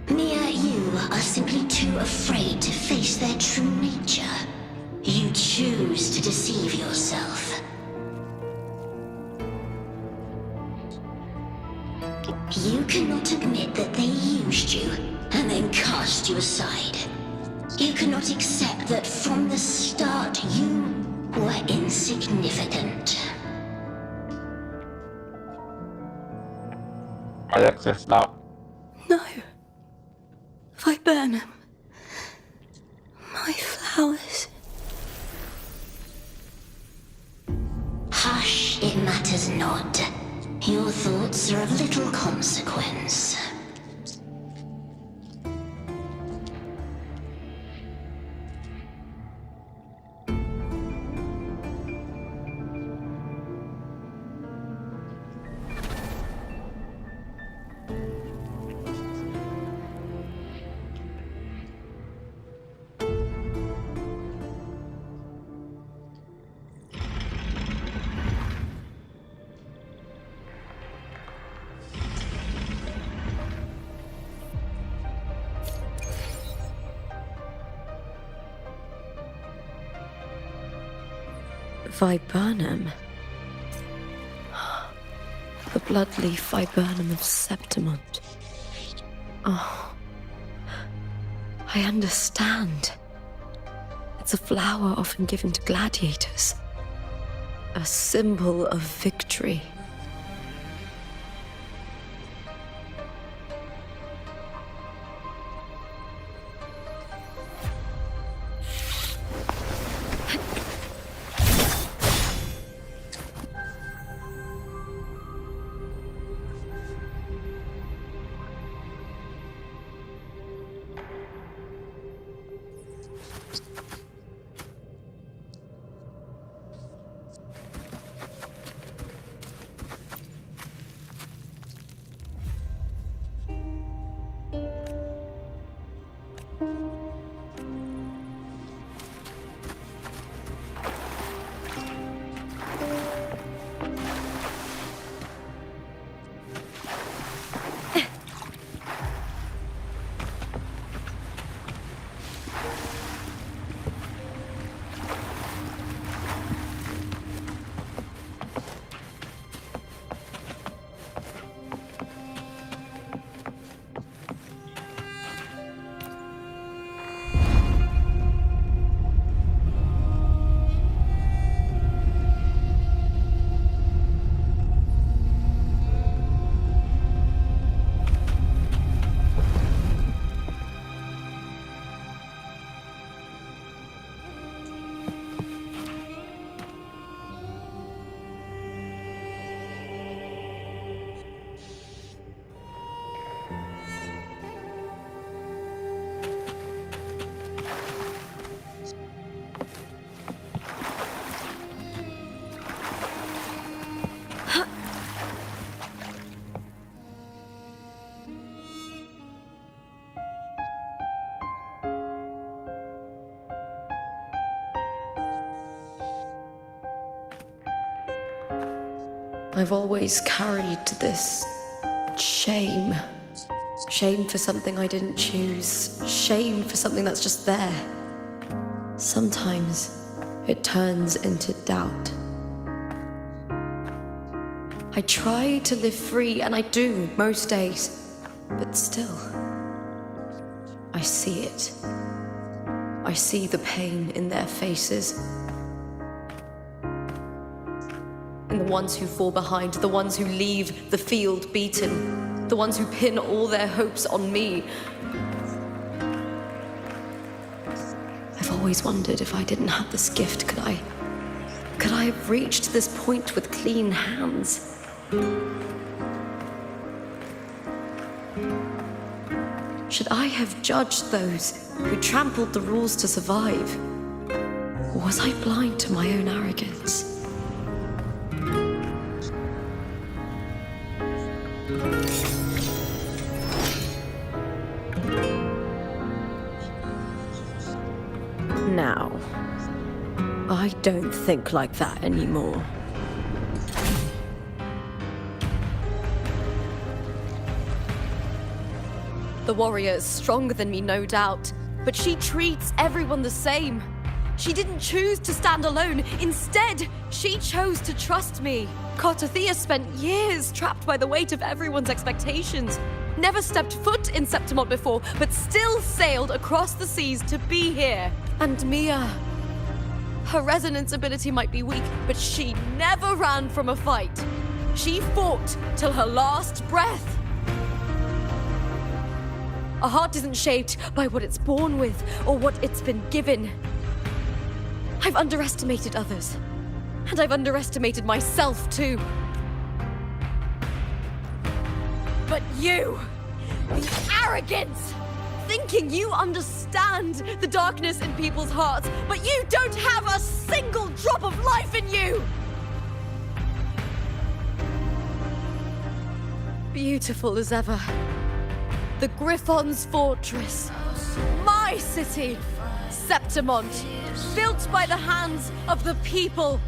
S10: Mia, you are simply too afraid to face their true nature. You choose to deceive yourself. You cannot admit that they used you and then cast you aside. You cannot accept that from the start you were insignificant.
S11: Alexis now.
S6: No. Viburnum. My flowers.
S10: Hush, it matters not. Your thoughts are of little consequence.
S4: Viburnum. The bloodleaf viburnum of Septimont. Oh, I understand. It's a flower often given to gladiators. A symbol of victory. I've always carried this shame. Shame for something I didn't choose. Shame for something that's just there. Sometimes it turns into doubt. I try to live free, and I do most days, but still, I see it. I see the pain in their faces. In the ones who fall behind, the ones who leave the field beaten, the ones who pin all their hopes on me. I've always wondered if I didn't have this gift, could I have reached this point with clean hands? Should I have judged those who trampled the rules to survive? Or was I blind to my own arrogance? Now, I don't think like that anymore. The warrior is stronger than me, no doubt, but she treats everyone the same. She didn't choose to stand alone. Instead, she chose to trust me. Cartothea spent years trapped by the weight of everyone's expectations. Never stepped foot in Septimont before, but still sailed across the seas to be here. And Mia, her resonance ability might be weak, but she never ran from a fight. She fought till her last breath. A heart isn't shaped by what it's born with or what it's been given. I've underestimated others, and I've underestimated myself too. But you, the arrogance, thinking you understand the darkness in people's hearts, but you don't have a single drop of life in you! Beautiful as ever. The Griffon's fortress. My city, Septimont, built by the hands of the people.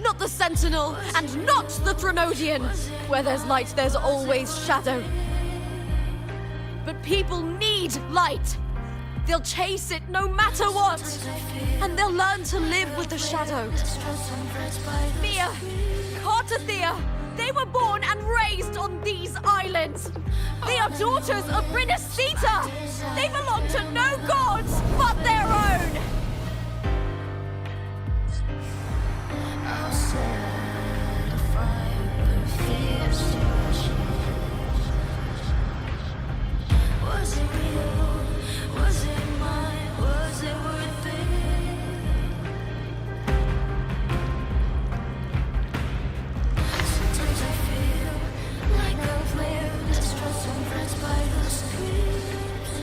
S4: Not the Sentinel, and not the Threnodian. Where there's light, there's always shadow. But people need light. They'll chase it no matter what. And they'll learn to live with the shadow. Mia, Cartothea, they were born and raised on these islands. They are daughters of Brinacita. They belong to no gods but their own. Was it real? Was it mine? Was it worth it? Sometimes I feel like a flare that's trust and friends by the streets.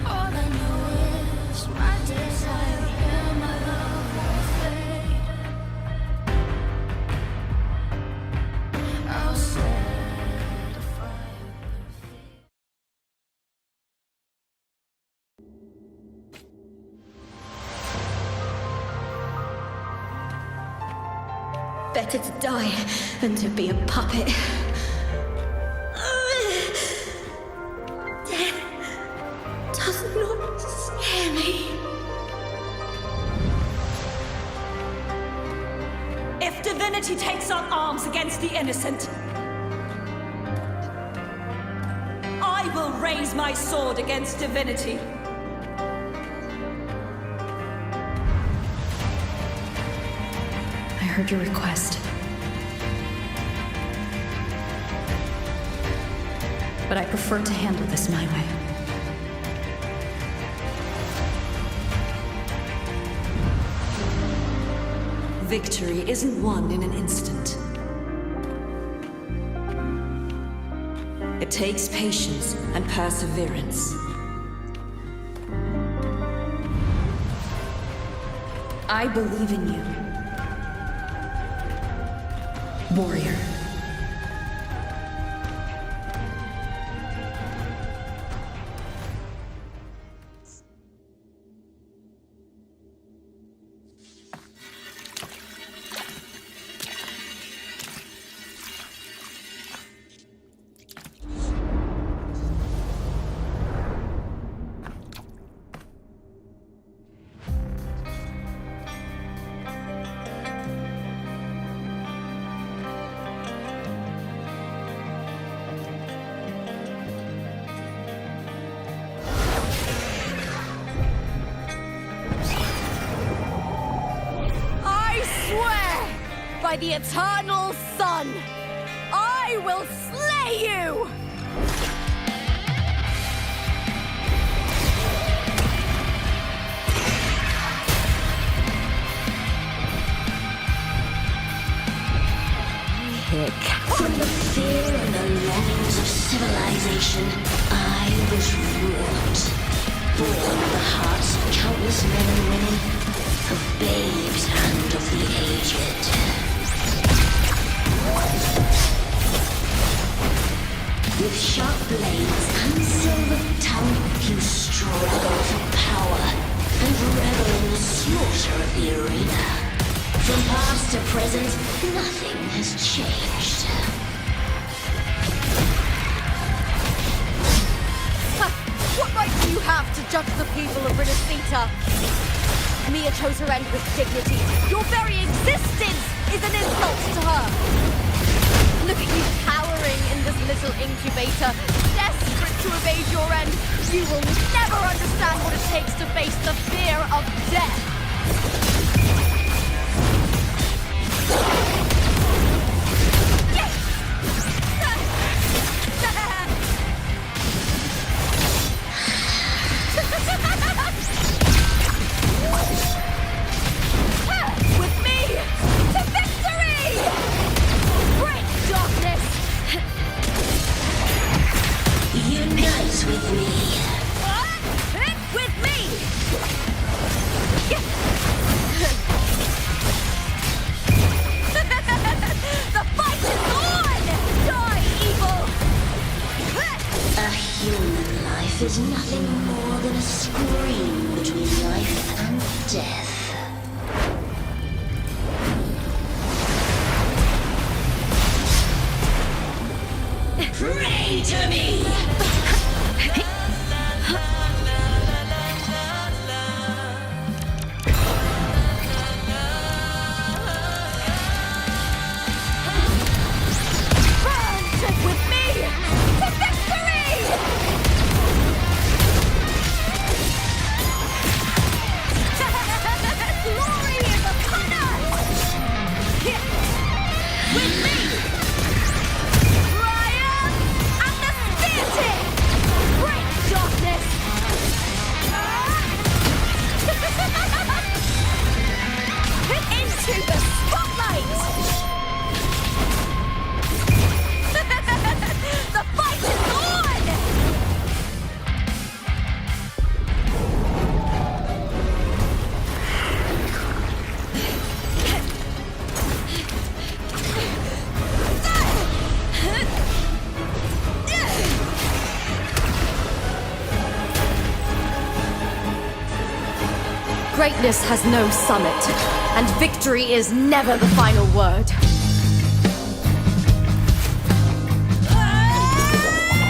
S4: All I know is my desire and my love won't fade. I'll set a fire.
S10: Better to die than to be a puppet. Death does not scare me.
S11: If divinity takes up arms against the innocent, I will raise my sword against divinity.
S5: I heard your request. But I prefer to handle this my way.
S2: Victory isn't won in an instant. It takes patience and perseverance. I believe in you, warrior.
S3: by the eternal sun! I will slay you!
S10: From the fear and the longings of civilization, I was wrought. Born of the hearts of countless men and women, of babes and of the aged. With sharp blades and silver tongue, you struggle for power and revel in the slaughter of the arena. From past to present, nothing has changed.
S3: What right do you have to judge the people of Renacita? Mia chose her end with dignity. Your very existence is an insult to her. Look at you cowering in this little incubator, desperate to evade your end. You will never understand what it takes to face the fear of death. With me to victory! Break darkness!
S10: Unite with me!
S3: With me! The fight is on! Die, evil!
S10: A human life is nothing more than a scream between life and death. Pray to me!
S3: With me to victory! Glory is upon us! With me! Triumph and the spear tip! Break darkness! Into the spotlight! The fight is on! Greatness has no summit, and victory is never the final word.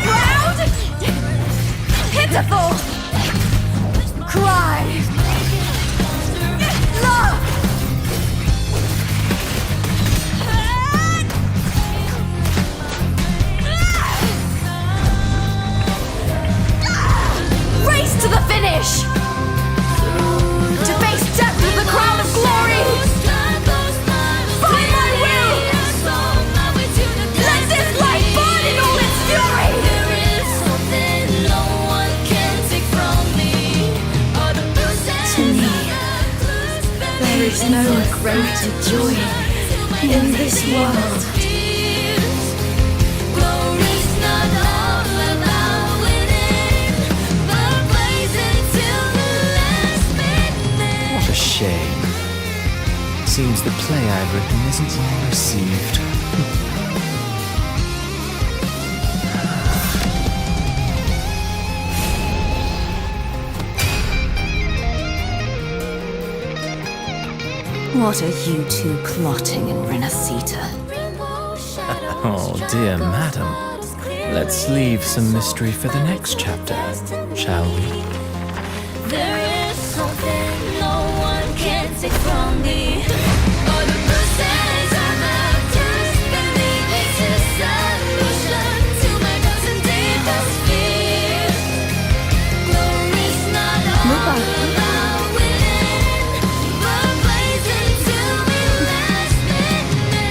S3: Proud! Pitiful! Cry! Love! Race to the finish! To face death with the crown of glory! By my will! Let this light burn in all its fury!
S6: To me, there is no greater joy in this world.
S8: What a shame. Seems the play I've written isn't well received.
S2: What are you two plotting in Renacita?
S8: Oh, dear madam. Let's leave some mystery for the next chapter, shall we?
S10: There is something no one can take from me. All the bruises I have just beneath this is solution to my doubts and deepest fears. Glory's not all about winning, but blazing to me last minute.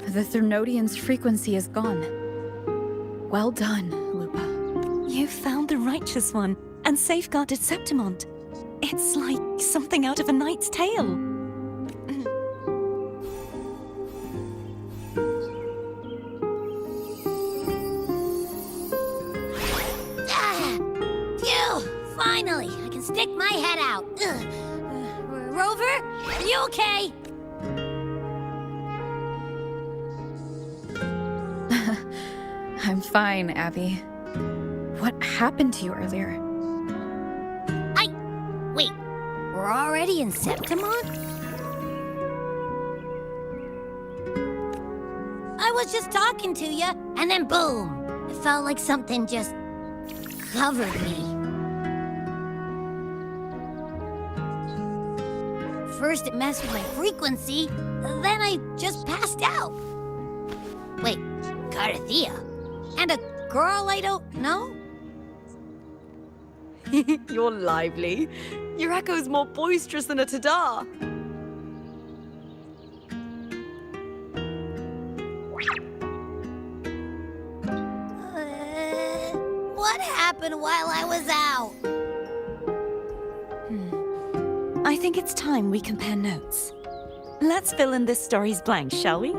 S5: The Threnodian's frequency is gone. Well done, Lupa.
S2: You found the righteous one and safeguarded Septimont. It's like something out of a knight's tale.
S10: Phew! Finally, I can stick my head out. Rover, are you okay?
S5: I'm fine, Abby. What happened to you earlier?
S10: Wait, we're already in Septimont? I was just talking to you, and then boom! It felt like something just covered me. First it messed with my frequency, then I just passed out. Wait, Carthea? And a girl I don't know?
S4: You're lively. Your echo's more boisterous than a tada.
S10: What happened while I was out?
S2: I think it's time we compare notes. Let's fill in this story's blanks, shall we?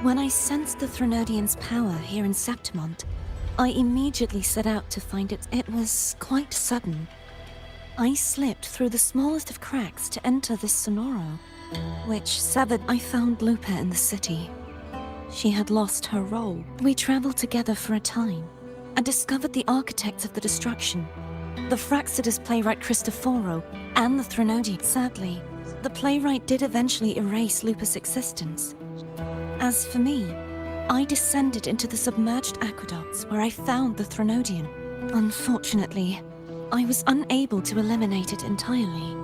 S2: When I sensed the Threnodian's power here in Septimont, I immediately set out to find it. It was quite sudden. I slipped through the smallest of cracks to enter this Sonoro, which severed. I found Lupa in the city. She had lost her role. We traveled together for a time and discovered the architects of the destruction, the Fraxidus playwright Cristoforo and the Threnodian. Sadly, the playwright did eventually erase Lupa's existence. As for me, I descended into the submerged aqueducts where I found the Threnodian. Unfortunately, I was unable to eliminate it entirely.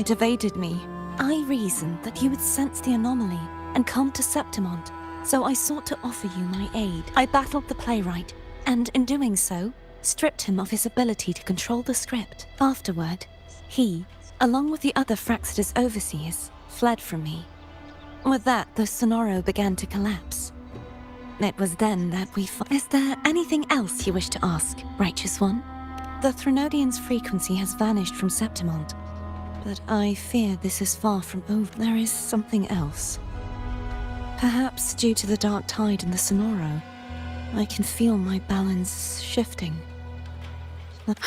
S2: It evaded me. I reasoned that you would sense the anomaly and come to Septimont, so I sought to offer you my aid. I battled the playwright, and in doing so, stripped him of his ability to control the script. Afterward, he, along with the other Fraxidus overseers, fled from me. With that, the Sonoro began to collapse. It was then that we Is there anything else you wish to ask, Righteous One? The Threnodian's frequency has vanished from Septimont, but I fear this is far from over. There is something else. Perhaps due to the dark tide in the Sonoro, I can feel my balance shifting. But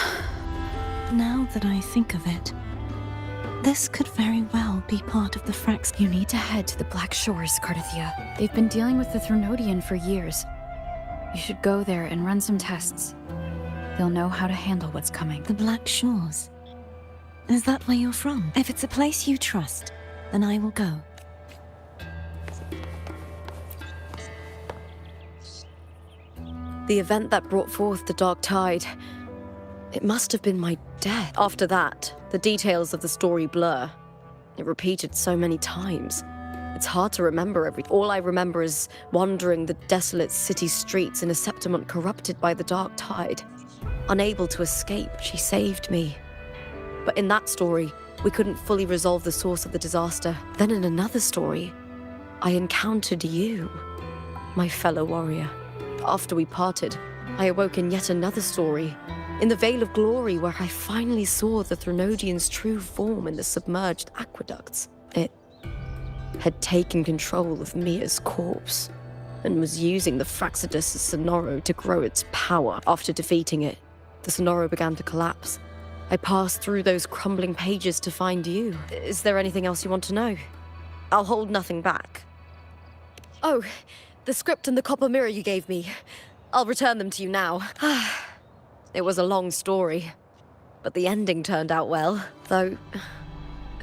S2: now that I think of it, this could very well be part of the Frax.
S5: You need to head to the Black Shores, Carthea. They've been dealing with the Threnodian for years. You should go there and run some tests. They'll know how to handle what's coming.
S2: The Black Shores? Is that where you're from? If it's a place you trust, then I will go.
S4: The event that brought forth the dark tide, It must have been my death. After that, the details of the story blur. It repeated so many times. It's hard to remember everything. All I remember is wandering the desolate city streets in a Septimont corrupted by the dark tide. Unable to escape, she saved me. But in that story, we couldn't fully resolve the source of the disaster. Then in another story, I encountered you, my fellow warrior. After we parted, I awoke in yet another story, in the Veil of Glory, where I finally saw the Threnodian's true form in the submerged aqueducts. It had taken control of Mia's corpse, and was using the Fraxidus' Sonoro to grow its power. After defeating it, the Sonoro began to collapse. I passed through those crumbling pages to find you. Is there anything else you want to know? I'll hold nothing back. Oh, the script and the copper mirror you gave me. I'll return them to you now. It was a long story, but the ending turned out well. Though,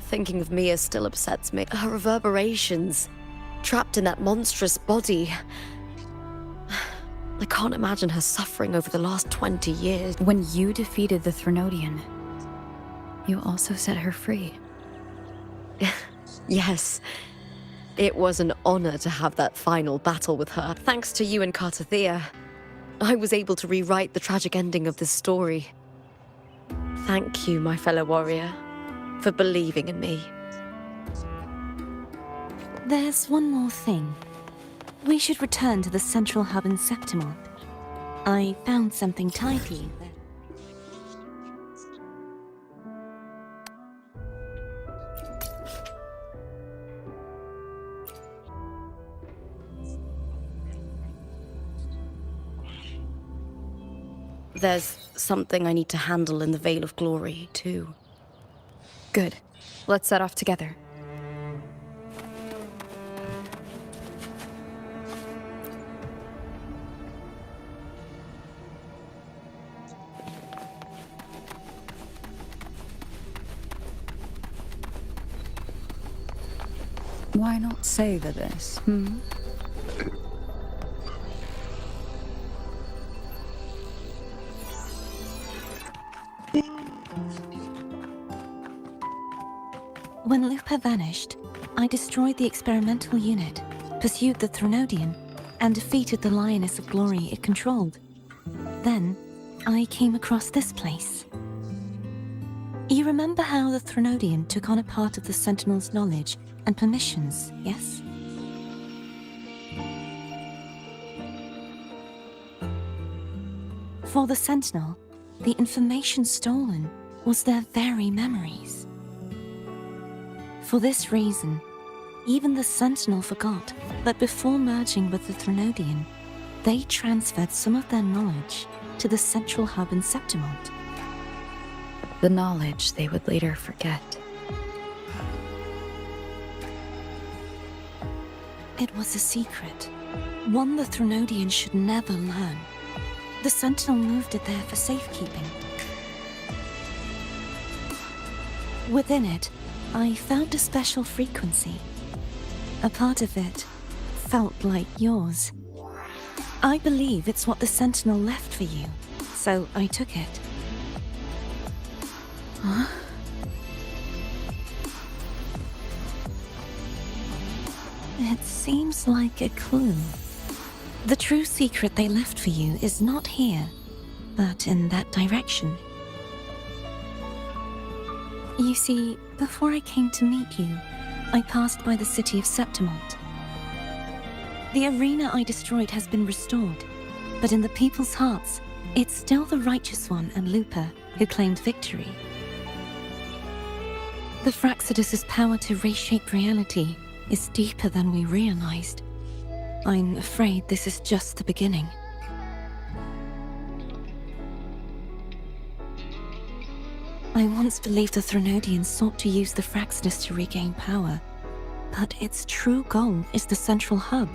S4: thinking of Mia still upsets me. Her reverberations, trapped in that monstrous body. I can't imagine her suffering over the last 20 years.
S5: When you defeated the Threnodian, you also set her free.
S4: Yes. It was an honor to have that final battle with her. Thanks to you and Cartathea, I was able to rewrite the tragic ending of this story. Thank you, my fellow warrior, for believing in me.
S2: There's one more thing. We should return to the central hub in Septimont. I found something tidy there.
S4: There's something I need to handle in the Veil of Glory, too.
S5: Good. Let's set off together.
S12: Why not savor this,
S2: When Lupa vanished, I destroyed the experimental unit, pursued the Threnodian, and defeated the Lioness of Glory it controlled. Then, I came across this place. You remember how the Threnodian took on a part of the Sentinel's knowledge and permissions, yes? For the Sentinel, the information stolen was their very memories. For this reason, even the Sentinel forgot that before merging with the Threnodian, they transferred some of their knowledge to the central hub in Septimont.
S5: The knowledge they would later forget.
S2: It was a secret, one the Threnodian should never learn. The Sentinel moved it there for safekeeping. Within it, I found a special frequency. A part of it felt like yours. I believe it's what the Sentinel left for you, so I took it.
S5: Huh?
S2: It seems like a clue. The true secret they left for you is not here, but in that direction. You see, before I came to meet you, I passed by the city of Septimont. The arena I destroyed has been restored, but in the people's hearts, it's still the Righteous One and Lupa who claimed victory. The Fraxidus' power to reshape reality is deeper than we realized. I'm afraid this is just the beginning. I once believed the Threnodians sought to use the Fraxidus to regain power, but its true goal is the central hub.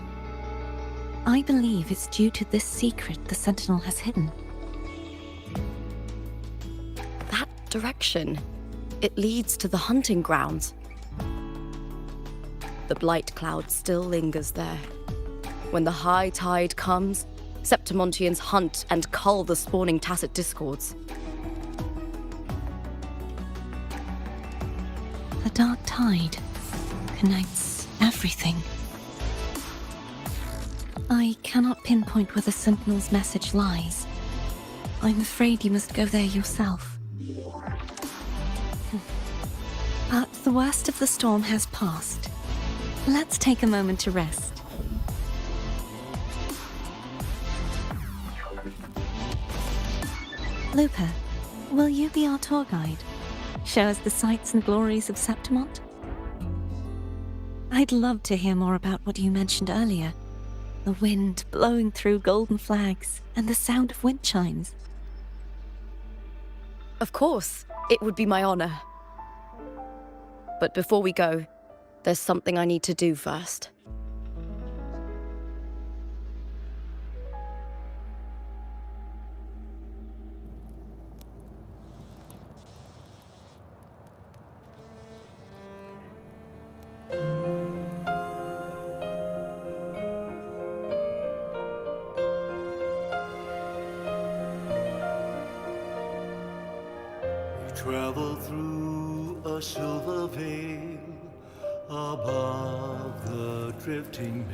S2: I believe it's due to this secret the Sentinel has hidden.
S4: That direction, it leads to the hunting grounds. The blight cloud still lingers there. When the high tide comes, Septimontians hunt and cull the spawning tacit discords.
S6: The dark tide connects everything. I cannot pinpoint where the Sentinel's message lies. I'm afraid you must go there yourself. But the worst of the storm has passed. Let's take a moment to rest. Luca, will you be our tour guide? Show us the sights and glories of Septimont? I'd love to hear more about what you mentioned earlier. The wind blowing through golden flags and the sound of wind chimes.
S4: Of course, it would be my honor. But before we go, there's something I need to do first.
S13: Travel through a silver veil above the drifting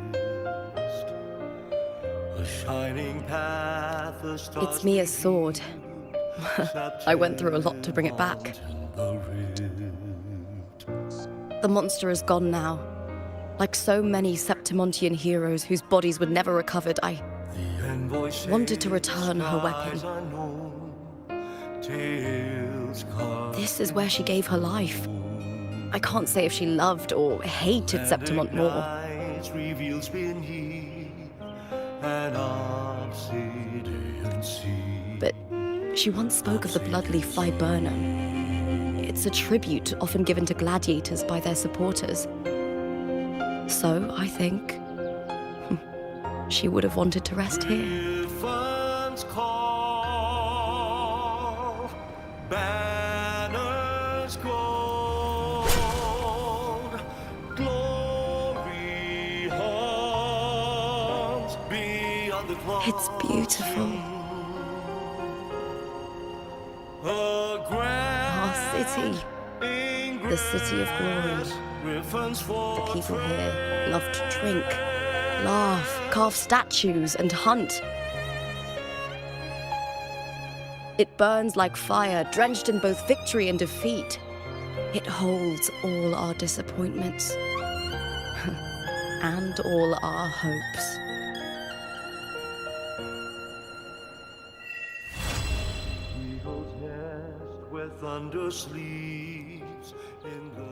S13: mist. A shining path, a star.
S4: It's Mia's sword. I went through a lot to bring it back. The monster is gone now. Like so many Septimontian heroes whose bodies were never recovered, I wanted to return her weapon. This is where she gave her life. I can't say if she loved or hated Septimont more. But she once spoke of the bloodleaf viburnum. It's a tribute often given to gladiators by their supporters. So, I think, she would have wanted to rest here.
S13: Banners gold, glory haunts beyond the clouds.
S4: It's beautiful. Our city, the city of glory. The people here love to drink, laugh, carve statues, and hunt. It burns like fire, drenched in both victory and defeat. It holds all our disappointments and all our hopes.
S13: Eagle's nest where thunder sleeps in the...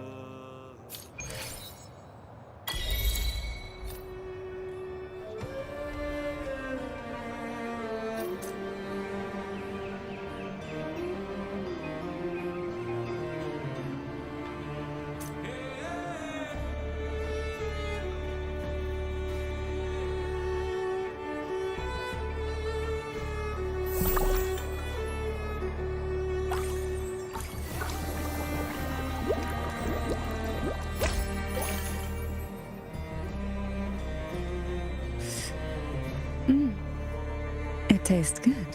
S12: It tastes good.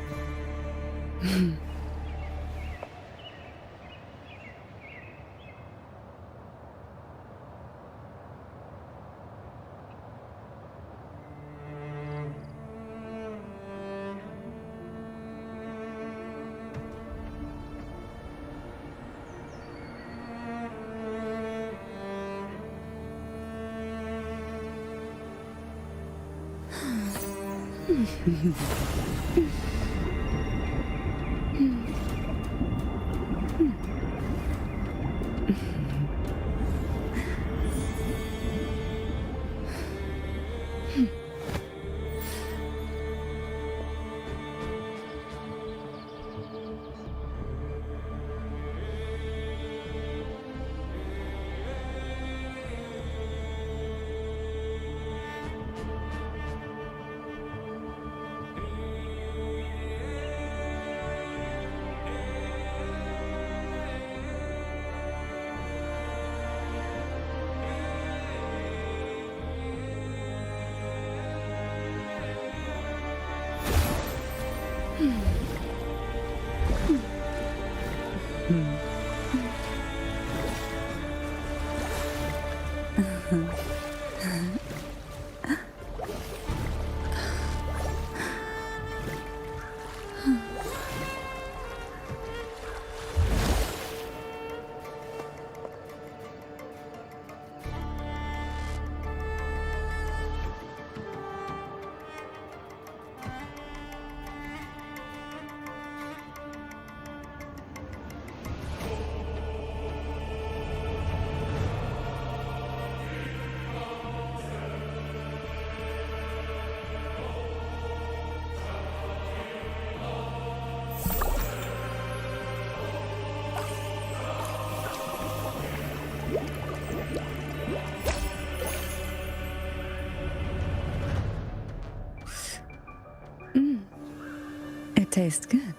S12: It tastes good.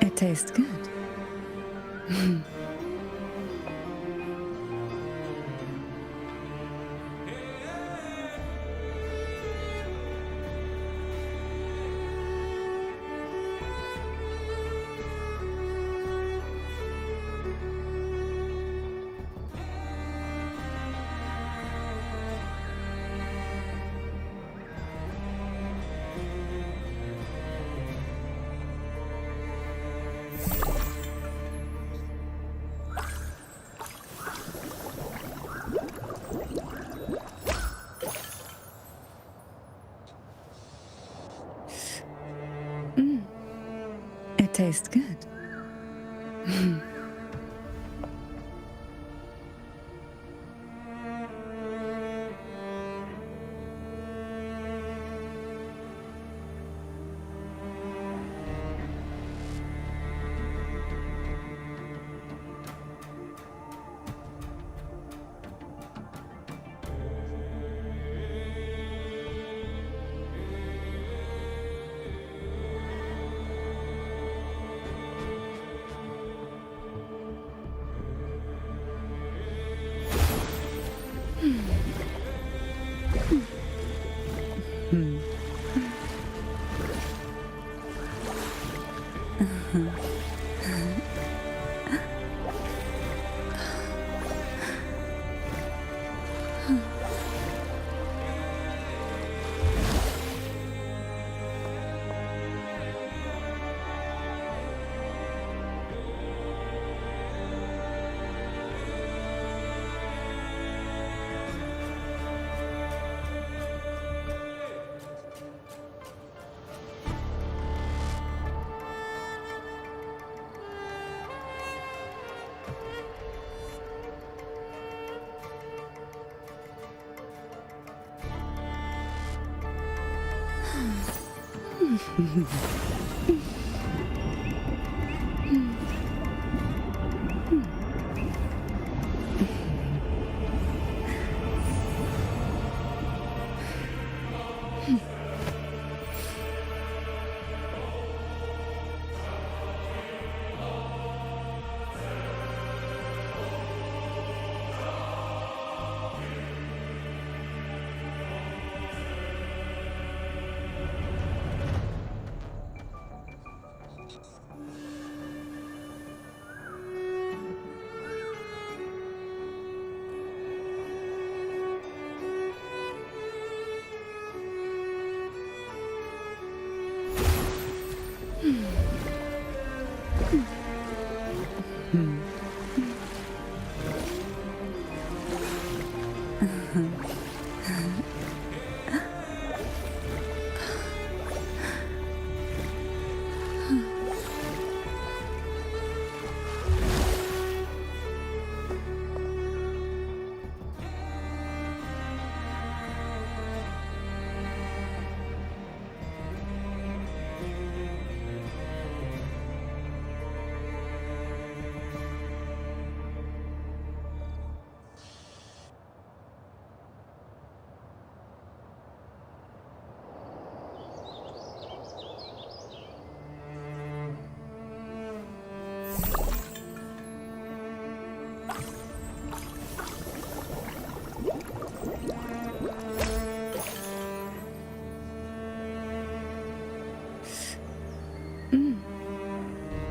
S12: It tastes good. It tastes good.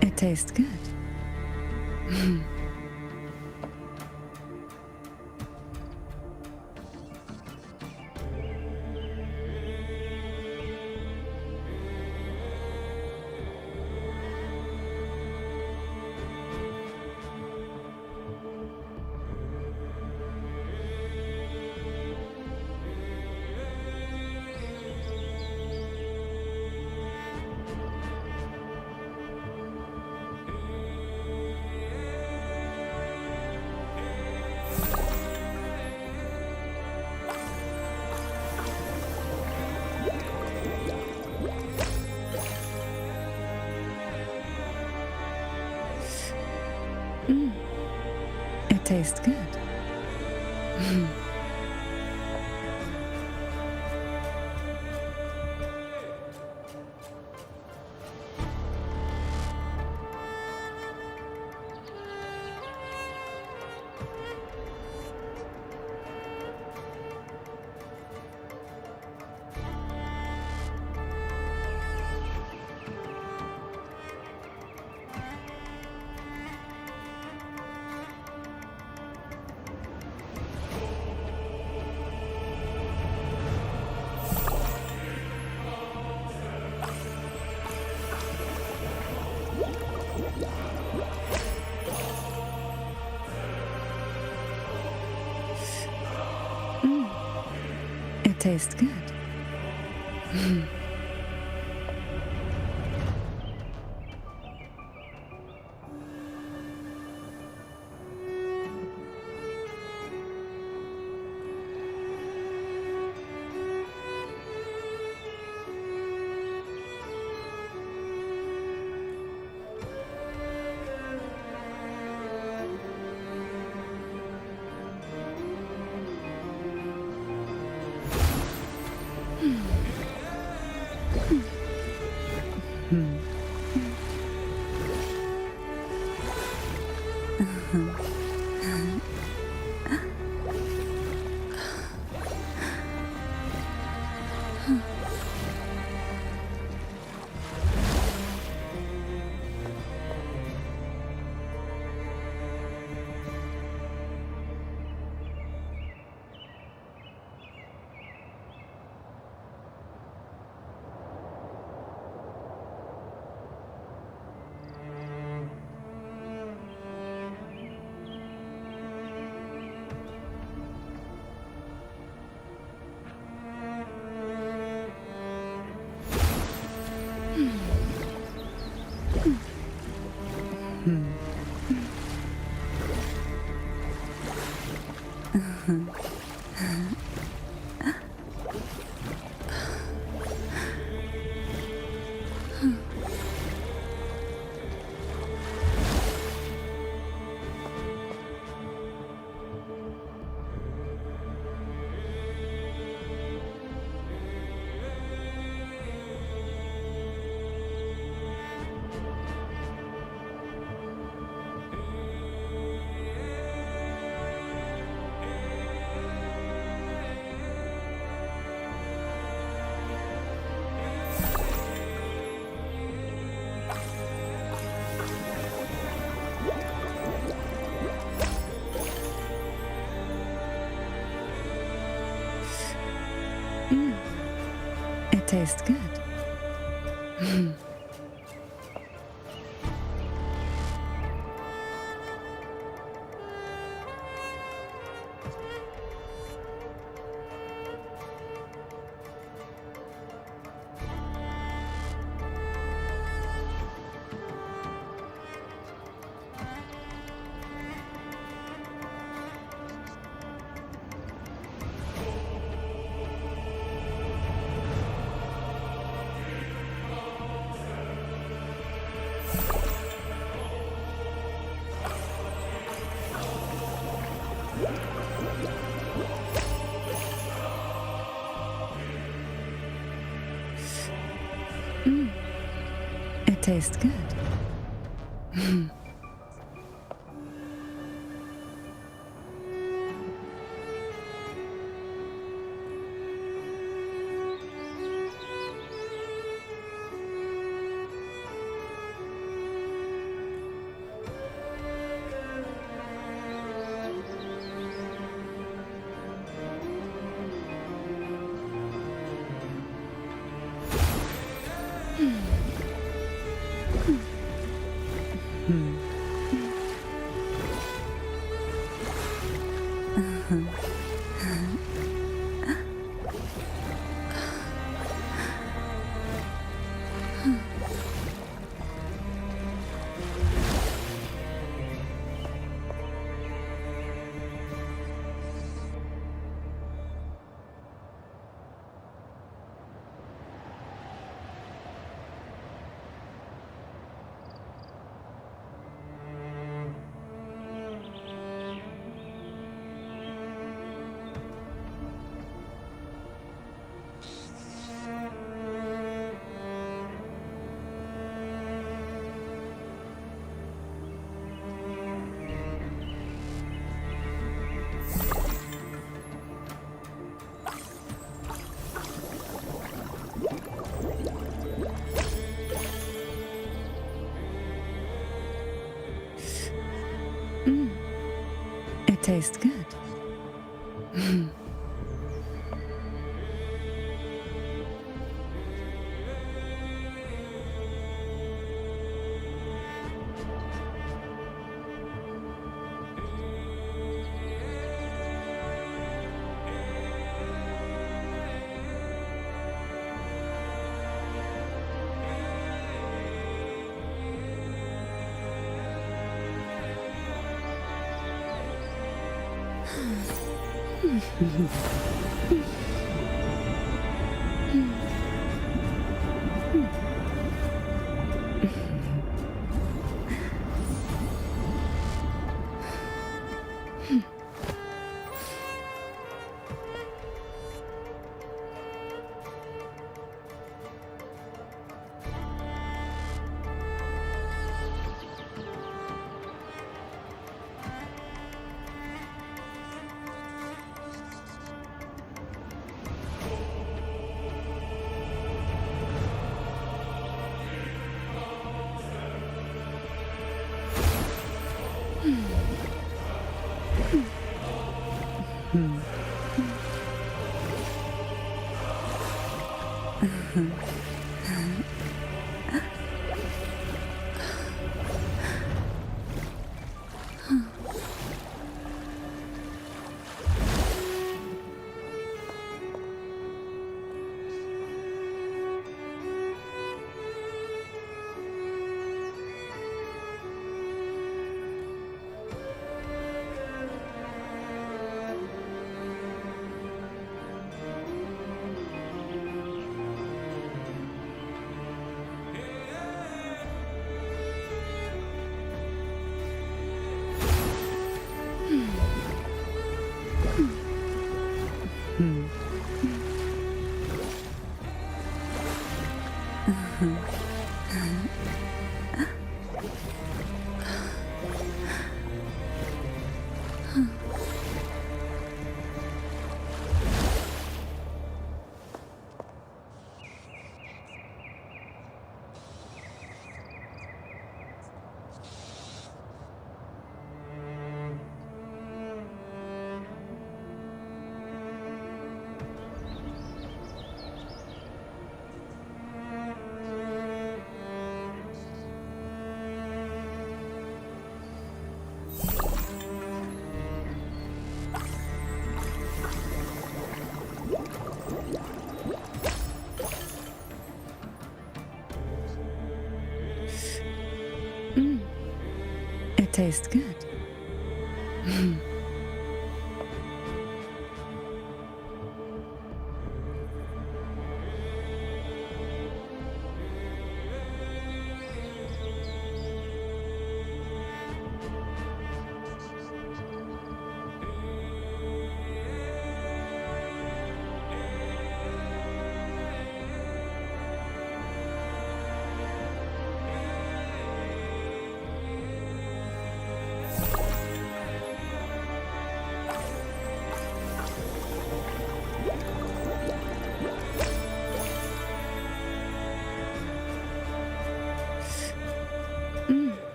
S12: It tastes good. tastes good. It tastes good. It tastes good. It tastes good. tastes good. It tastes good.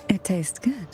S12: It tastes good.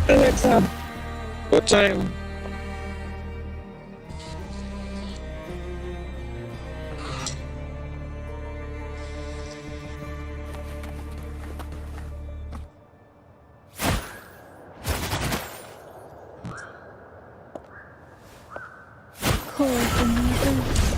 S14: Alexa, what time?
S5: Cold in the earth.